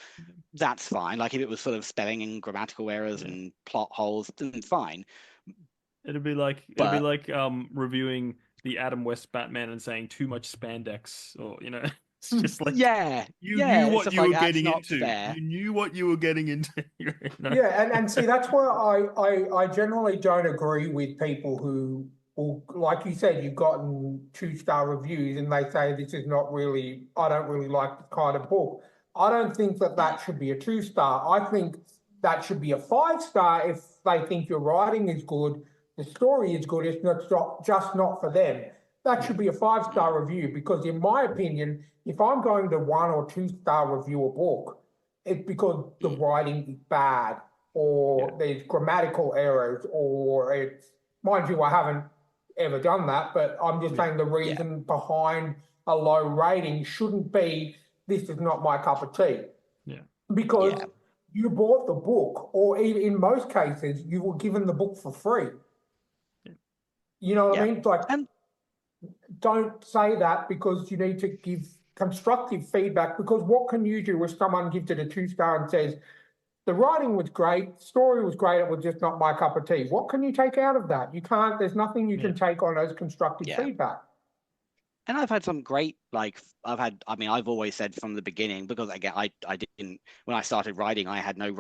That's fine. Like if it was sort of spelling and grammatical errors and plot holes, then fine. It'd be like reviewing the Adam West Batman and saying too much spandex, or it's just like you knew what you were getting into. You knew what you were getting into. And see, that's where I generally don't agree with people who, like you said, you've gotten 2-star reviews and they say this is not really, I don't really like this kind of book. I don't think that should be a 2-star. I think that should be a 5-star if they think your writing is good, the story is good, it's not just not for them. That should be a 5-star review, because in my opinion, if I'm going to 1 or 2-star review a book, it's because the writing is bad, or there's grammatical errors, or it's, mind you, I haven't ever done that, but I'm just saying the reason behind a low rating shouldn't be, this is not my cup of tea. Yeah. Because you bought the book, or even in most cases, you were given the book for free. Yeah. You know what I mean? Like, don't say that, because you need to give constructive feedback, because what can you do if someone gives it a 2-star and says, the writing was great, story was great, it was just not my cup of tea? What can you take out of that? You can't, there's nothing you can take on as constructive feedback. And I've had some great, like, I've always said from the beginning, because again, I didn't, when I started writing, I had no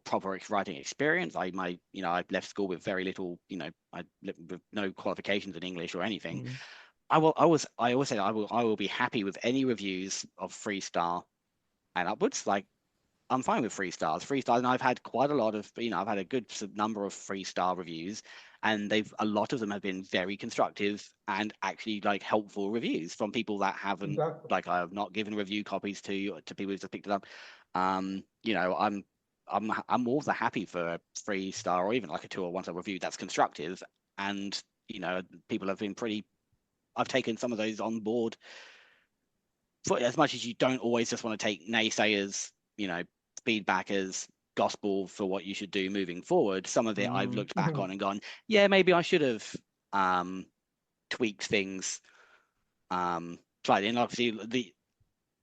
proper writing experience. I left school with very little, with no qualifications in English or anything. I always said I will be happy with any reviews of 3-star and upwards. Like, I'm fine with 3 stars. 3 stars, and I've had quite a lot of, I've had a good number of 3-star reviews, and a lot of them have been very constructive and actually like helpful reviews from people that haven't, like, I have not given review copies to people who've just picked it up. I'm more than happy for a 3-star or even like a 2 or 1-star review that's constructive, and people have been I've taken some of those on board. For as much as you don't always just want to take naysayers, feedback as gospel for what you should do moving forward. Some of it I've looked back on and gone, yeah, maybe I should have tweaked things slightly. And obviously,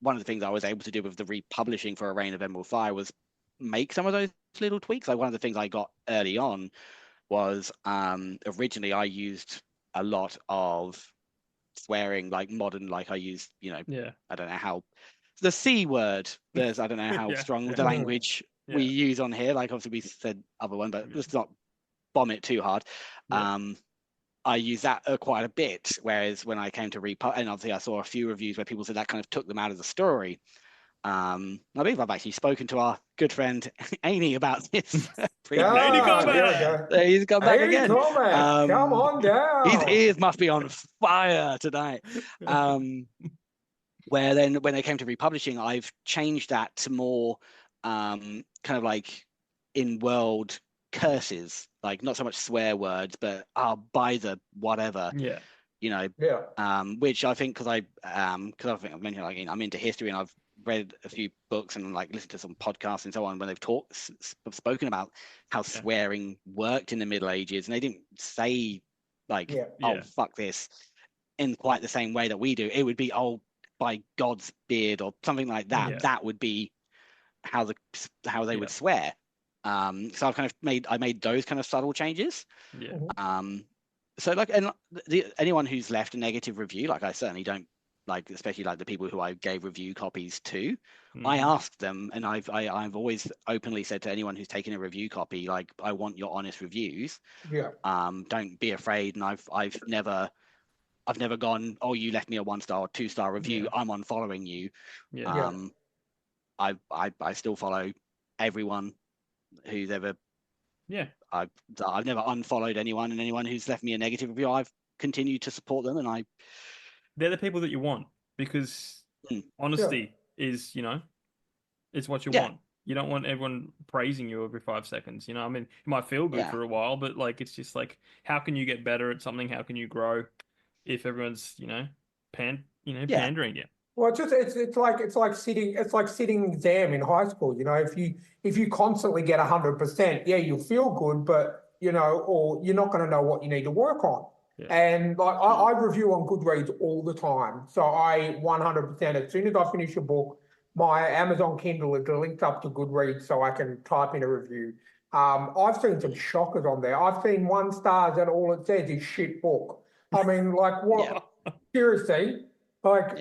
one of the things I was able to do with the republishing for A Reign of Emerald Fire was make some of those little tweaks. Like, one of the things I got early on was originally I used a lot of swearing, like modern, like I used, I don't know how the C word, I don't know how strong the language we use on here. Like, obviously we said other one, but let's not bomb it too hard. I use that quite a bit. Whereas when I came to and obviously I saw a few reviews where people said that kind of took them out of the story. I believe I've actually spoken to our good friend Amy about this. He's come back again. Come on down. His ears must be on fire tonight. Where then when they came to republishing, I've changed that to more kind of like in-world curses, like not so much swear words, but by the whatever. Which I think, because I think I've mentioned, like, I'm into history, and I've read a few books and like listened to some podcasts and so on when they've spoken about how swearing worked in the Middle Ages, and they didn't say like oh fuck this in quite the same way that we do. It would be, oh, by God's beard or something like that. That would be how they would swear. So I've kind of made those kind of subtle changes. So like, and anyone who's left a negative review, like, I certainly don't like, especially like the people who I gave review copies to, I asked them, and I've always openly said to anyone who's taken a review copy, like, I want your honest reviews. Don't be afraid. And I've never gone, oh, you left me a 1-star or 2-star review, I'm unfollowing you. I still follow everyone who's ever. I've never unfollowed anyone, and anyone who's left me a negative review, I've continued to support them, and they're the people that you want, because honesty is, it's what you want. You don't want everyone praising you every 5 seconds. I mean, it might feel good for a while, but like, it's just like, how can you get better at something? How can you grow if everyone's, pandering you? Well, it's like sitting exam in high school. If you constantly get 100%, you'll feel good, but or you're not going to know what you need to work on. And like, I review on Goodreads all the time, so I 100%. As soon as I finish a book, my Amazon Kindle is linked up to Goodreads, so I can type in a review. I've seen some shockers on there. I've seen 1 stars and all it says is shit book. I mean, like, what? Seriously, like.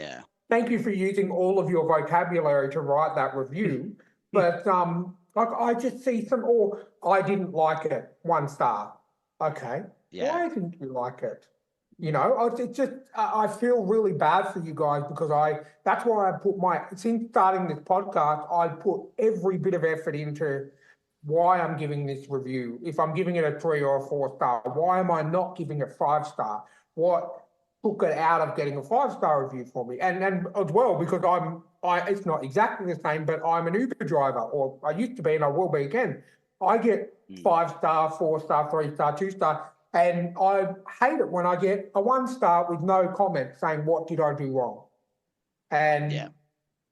Thank you for using all of your vocabulary to write that review. But like, I just see some, or I didn't like it, 1 star. Okay. Why didn't you like it? I feel really bad for you guys, because that's why I put since starting this podcast, I put every bit of effort into why I'm giving this review. If I'm giving it a 3 or a 4-star, why am I not giving it 5-star? What took it out of getting a 5-star review for me? And as well, because it's not exactly the same, but I'm an Uber driver, or I used to be and I will be again. I get 5-star, 4-star, 3-star, 2-star, and I hate it when I get a 1-star with no comment saying, what did I do wrong? And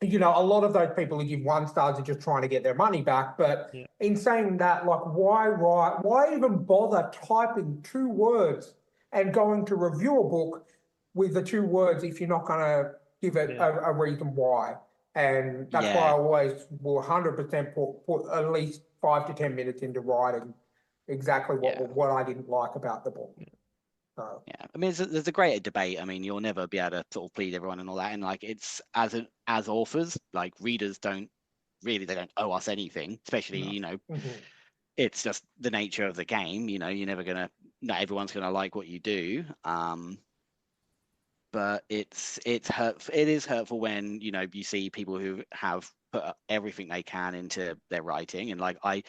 you know, a lot of those people who give 1-stars are just trying to get their money back. But in saying that, like, why even bother typing 2 words and going to review a book with the 2 words if you're not going to give it a reason why? And that's why I always will 100% put at least 5 to 10 minutes into writing exactly what I didn't like about the book. Yeah, I mean, there's a great debate. I mean, you'll never be able to sort of please everyone and all that. And like, it's as authors, like readers they don't owe us anything, especially you know, it's just the nature of the game. You know, not everyone's gonna like what you do. But it is hurtful when, you know, you see people who have put everything they can into their writing. And like, I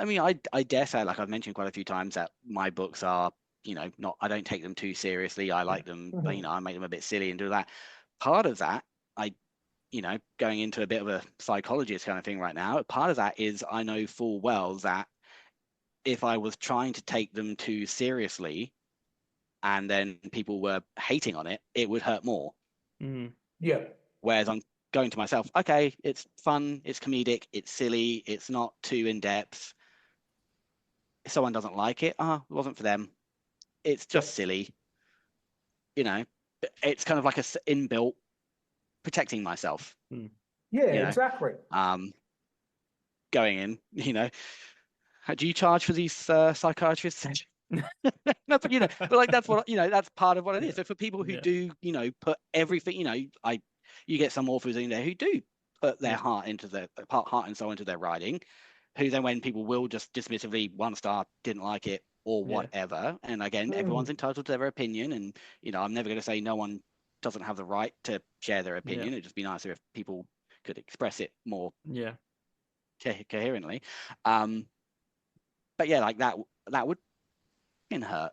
mean, I dare say, like I've mentioned quite a few times, that my books are, you know, I don't take them too seriously. I like them, you know, I make them a bit silly and do that. Part of that, you know, going into a bit of a psychologist kind of thing right now, part of that is I know full well that if I was trying to take them too seriously and then people were hating on it, it would hurt more. Yeah. Whereas I'm going to myself, okay, it's fun, it's comedic, it's silly, it's not too in-depth. If someone doesn't like it, it wasn't for them. It's just silly. You know, it's kind of like a inbuilt protecting myself. Yeah, you know? exactly. Going in, you know, do you charge for these psychiatrist sessions? No, but you know, but like that's what, you know, that's part of what it is. So for people who do, you know, put everything, you know, you get some authors in there who do put their heart and soul into their writing, who then when people will just dismissively 1-star, didn't like it or whatever. And again, everyone's entitled to their opinion, and you know, I'm never going to say no one doesn't have the right to share their opinion. It'd just be nicer if people could express it more coherently. But yeah, like that would hurt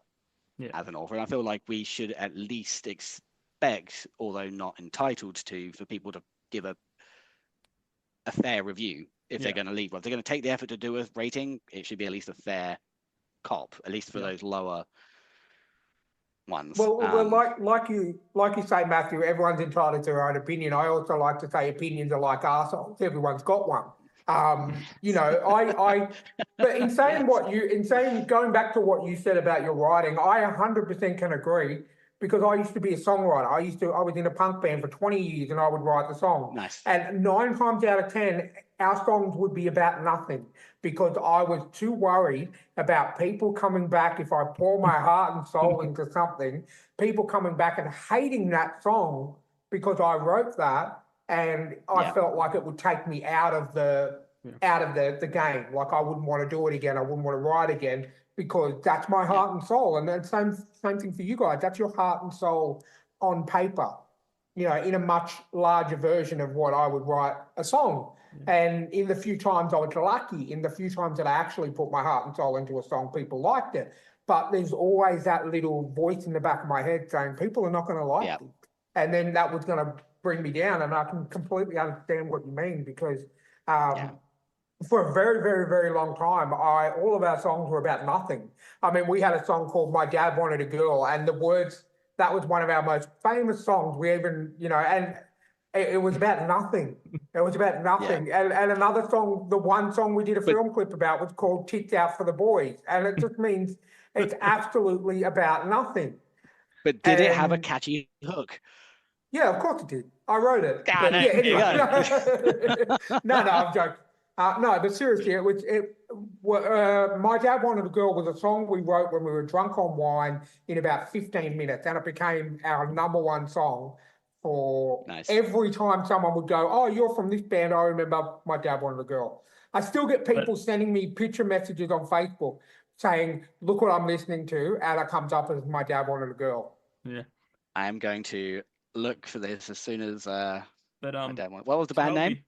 as an author, and I feel like we should at least expect, although not entitled to, for people to give a fair review if they're going to leave one. If they're going to take the effort to do a rating, it should be at least a fair cop, at least for those lower ones. Well, like you say, Matthew, everyone's entitled to their own opinion. I also like to say opinions are like arseholes. Everyone's got one. You know, but in saying going back to what you said about your writing, I 100% can agree, because I used to be a songwriter. I was in a punk band for 20 years and I would write the song. Nice. And 9 times out of 10, our songs would be about nothing, because I was too worried about people coming back if I pour my heart and soul into something, people coming back and hating that song because I wrote that. And I felt like it would take me out of the game. Like I wouldn't want to do it again. I wouldn't want to write again, because that's my heart and soul. And then same thing for you guys. That's your heart and soul on paper, you know, in a much larger version of what I would write a song. And in the few times I was lucky, in the few times that I actually put my heart and soul into a song, people liked it. But there's always that little voice in the back of my head saying people are not going to like it. And then that was going to bring me down. And I can completely understand what you mean, because for a very, very, very long time, all of our songs were about nothing. I mean, we had a song called My Dad Wanted a Girl, and the words, that was one of our most famous songs. We even, you know, and it was about nothing. It was about nothing. And another song, the one song we did a film clip about, was called Tits Out for the Boys. And it just means it's absolutely about nothing. But did it have a catchy hook? Yeah, of course it did. I wrote it. But, yeah, anyway. No, I'm joking. No, but seriously, My Dad Wanted a Girl was a song we wrote when we were drunk on wine in about 15 minutes, and it became our #1 song for every time someone would go, oh, you're from this band, I remember My Dad Wanted a Girl. I still get people sending me picture messages on Facebook saying, look what I'm listening to, and it comes up as My Dad Wanted a Girl. Yeah. I am going to look for this as soon as but My Dad Wanted. What was the band name?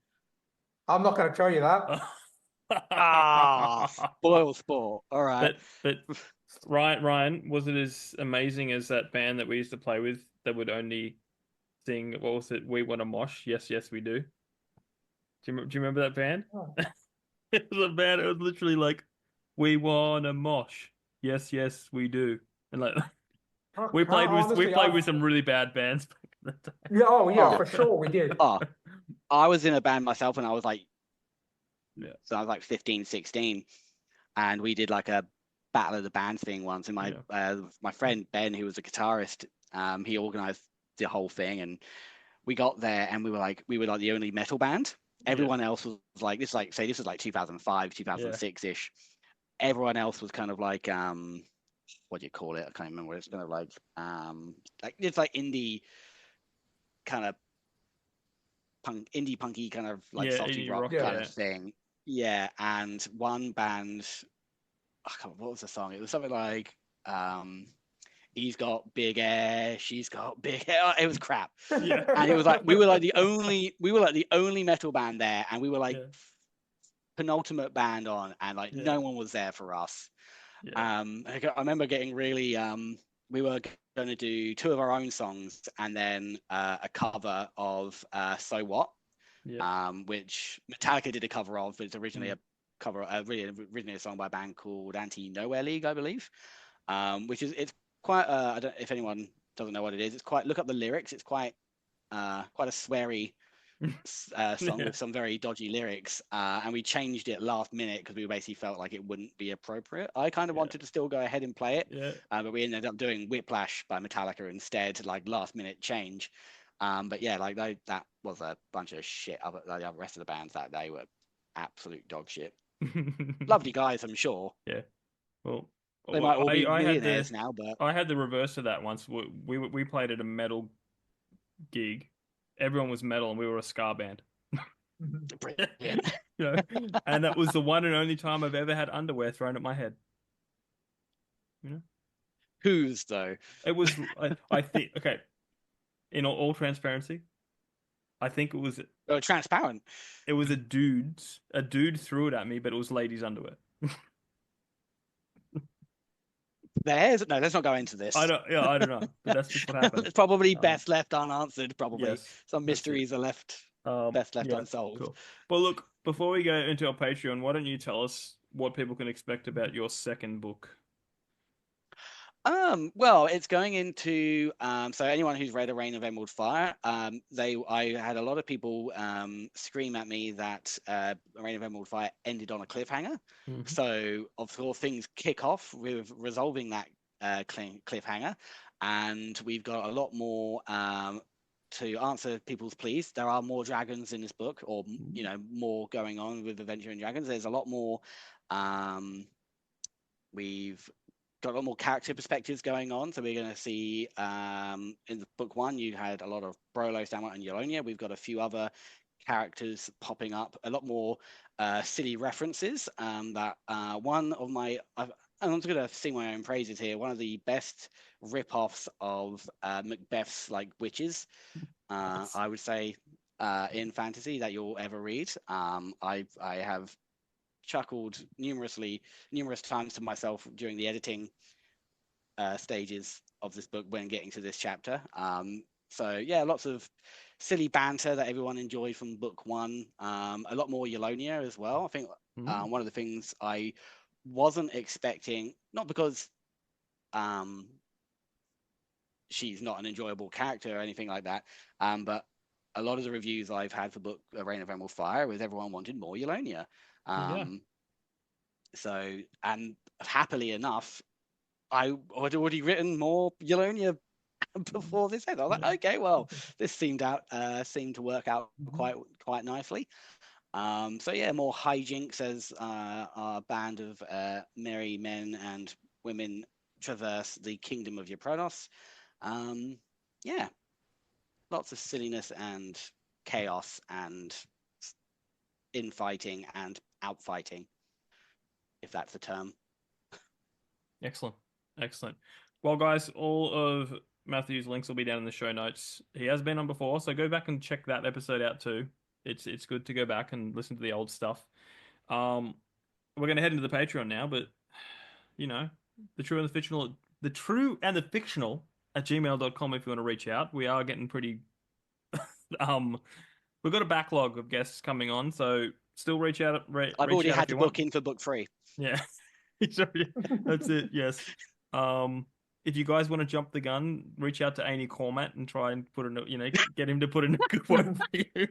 I'm not going to tell you that. Spoil sport. All right. But Ryan, was it as amazing as that band that we used to play with that would only sing, what was it? We want to mosh. Yes, yes, we do. Do you remember that band? Oh. It was a band. It was literally like, we want to mosh. Yes, yes, we do. And like we played with some really bad bands back in the day. Yeah, oh yeah, for sure we did. I was in a band myself when I was like, Yeah. So I was like 15, 16, and we did like a battle of the bands thing once. And my friend Ben, who was a guitarist, he organized the whole thing, and we got there and we were like the only metal band. Everyone else was like, this was like 2005, 2006-ish. Everyone else was kind of like, what do you call it? I can't remember. It's kind of like it's like indie kind of indie punky kind of like softy rock kind of thing. Yeah. And one band, what was the song? It was something like, he's got big hair, she's got big hair. It was crap. Yeah. And it was like we were like the only metal band there, and we were like penultimate band on, and like no one was there for us. I remember getting really we were going to do 2 of our own songs and then a cover of So What, which Metallica did a cover of, but it's originally a cover, originally a song by a band called Anti-Nowhere League, I believe, which is, it's quite I don't, if anyone doesn't know what it is, it's quite, look up the lyrics, it's quite a sweary song with some very dodgy lyrics, and we changed it last minute because we basically felt like it wouldn't be appropriate. I kind of wanted to still go ahead and play it, but we ended up doing Whiplash by Metallica instead, like last minute change. But yeah, like that was a bunch of shit. The rest of the bands that day were absolute dog shit. Lovely guys, I'm sure. Yeah. Well, they might all be I millionaires now, but I had the reverse of that once. We played at a metal gig. Everyone was metal, and we were a ska band. Brilliant. And that was the one and only time I've ever had underwear thrown at my head. Whose though? It was. I think. Okay. In all transparency, I think it was. Transparent. It was a dude. A dude threw it at me, but it was ladies' underwear. No, let's not go into this. I don't know, but that's just what happened. It's probably best left unanswered. Probably some that's mysteries are best left unsolved. Cool. Well, look, before we go into our Patreon, why don't you tell us what people can expect about your second book? Well, it's going into so anyone who's read A Reign of Emerald Fire, I had a lot of people scream at me that A Reign of Emerald Fire ended on a cliffhanger. Mm-hmm. So of course things kick off with resolving that cliffhanger, and we've got a lot more to answer people's pleas. There are more dragons in this book, or more going on with Adventure and Dragons. There's a lot more. We've got a lot more character perspectives going on. So we're going to see in the book 1, you had a lot of Brolo, Stamwart, and Yolonia. We've got a few other characters popping up, a lot more silly references. That one of my, I'm just going to sing my own praises here. One of the best rip-offs of Macbeth's like witches, I would say, in fantasy that you'll ever read. I have chuckled numerous times to myself during the editing stages of this book when getting to this chapter. So yeah, lots of silly banter that everyone enjoyed from book 1. A lot more Yolonia as well. I think one of the things I wasn't expecting, not because she's not an enjoyable character or anything like that, but a lot of the reviews I've had for book A Reign of Emerald Fire is everyone wanted more Yolonia. So, and happily enough, I had already written more Yolonia before this end. I was like, okay, well, this seemed to work out quite nicely. So yeah, more hijinks as our band of merry men and women traverse the kingdom of Eupronos. Yeah, lots of silliness and chaos and infighting and outfighting, if that's the term. Excellent. Well, guys, all of Matthew's links will be down in the show notes. He has been on before, so go back and check that episode out too. It's good to go back and listen to the old stuff. We're going to head into the Patreon now, but you know, the true and the fictional at gmail.com if you want to reach out. We are getting pretty we've got a backlog of guests coming on, so still reach out. I've already had to book in for book 3. Yeah. That's it. Yes. If you guys want to jump the gun, reach out to Amy Cormatt and try and put get him to put in a good word for you.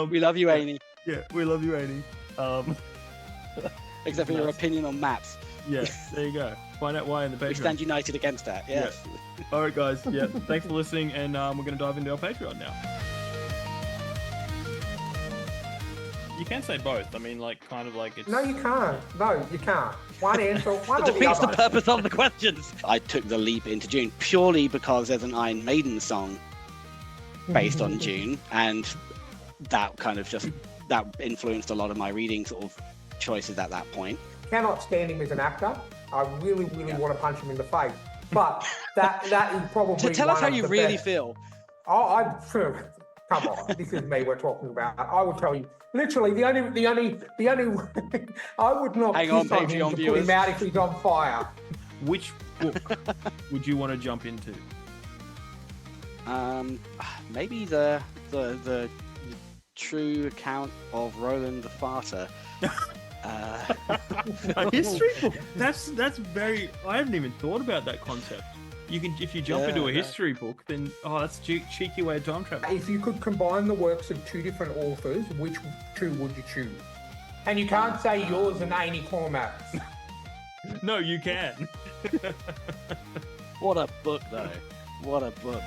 We love you, Amy. Yeah, we love you, Amy. Except for your opinion on maps. Yeah, there you go. Find out why in the Patreon. We stand united against that. Yes. Yeah. All right, guys. Yeah, thanks for listening, and we're going to dive into our Patreon now. You can say both. I mean, kind of like it's... No, you can't. No, you can't. One answer, one It or the defeats the other. purpose of the questions. I took the leap into June purely because there's an Iron Maiden song based on June, and that kind of that influenced a lot of my reading sort of choices at that point. Cannot stand him as an actor. I really want to punch him in the face. But that is probably To tell us one how of you the really best. feel. Come on, this is me we're talking about. I will tell you, literally, the only I would not Hang on, piss on him Patreon to viewers. put him out if he's on fire. Which book would you want to jump into? Maybe the true account of Roland the Farter. A history book. That's very. I haven't even thought about that concept. You can, if you jump into a history book, then that's a cheeky way of time travel. If you could combine the works of two different authors, which two would you choose? And you can't say yours and Amy Cormatt's. No, you can. What a book, though. What a book.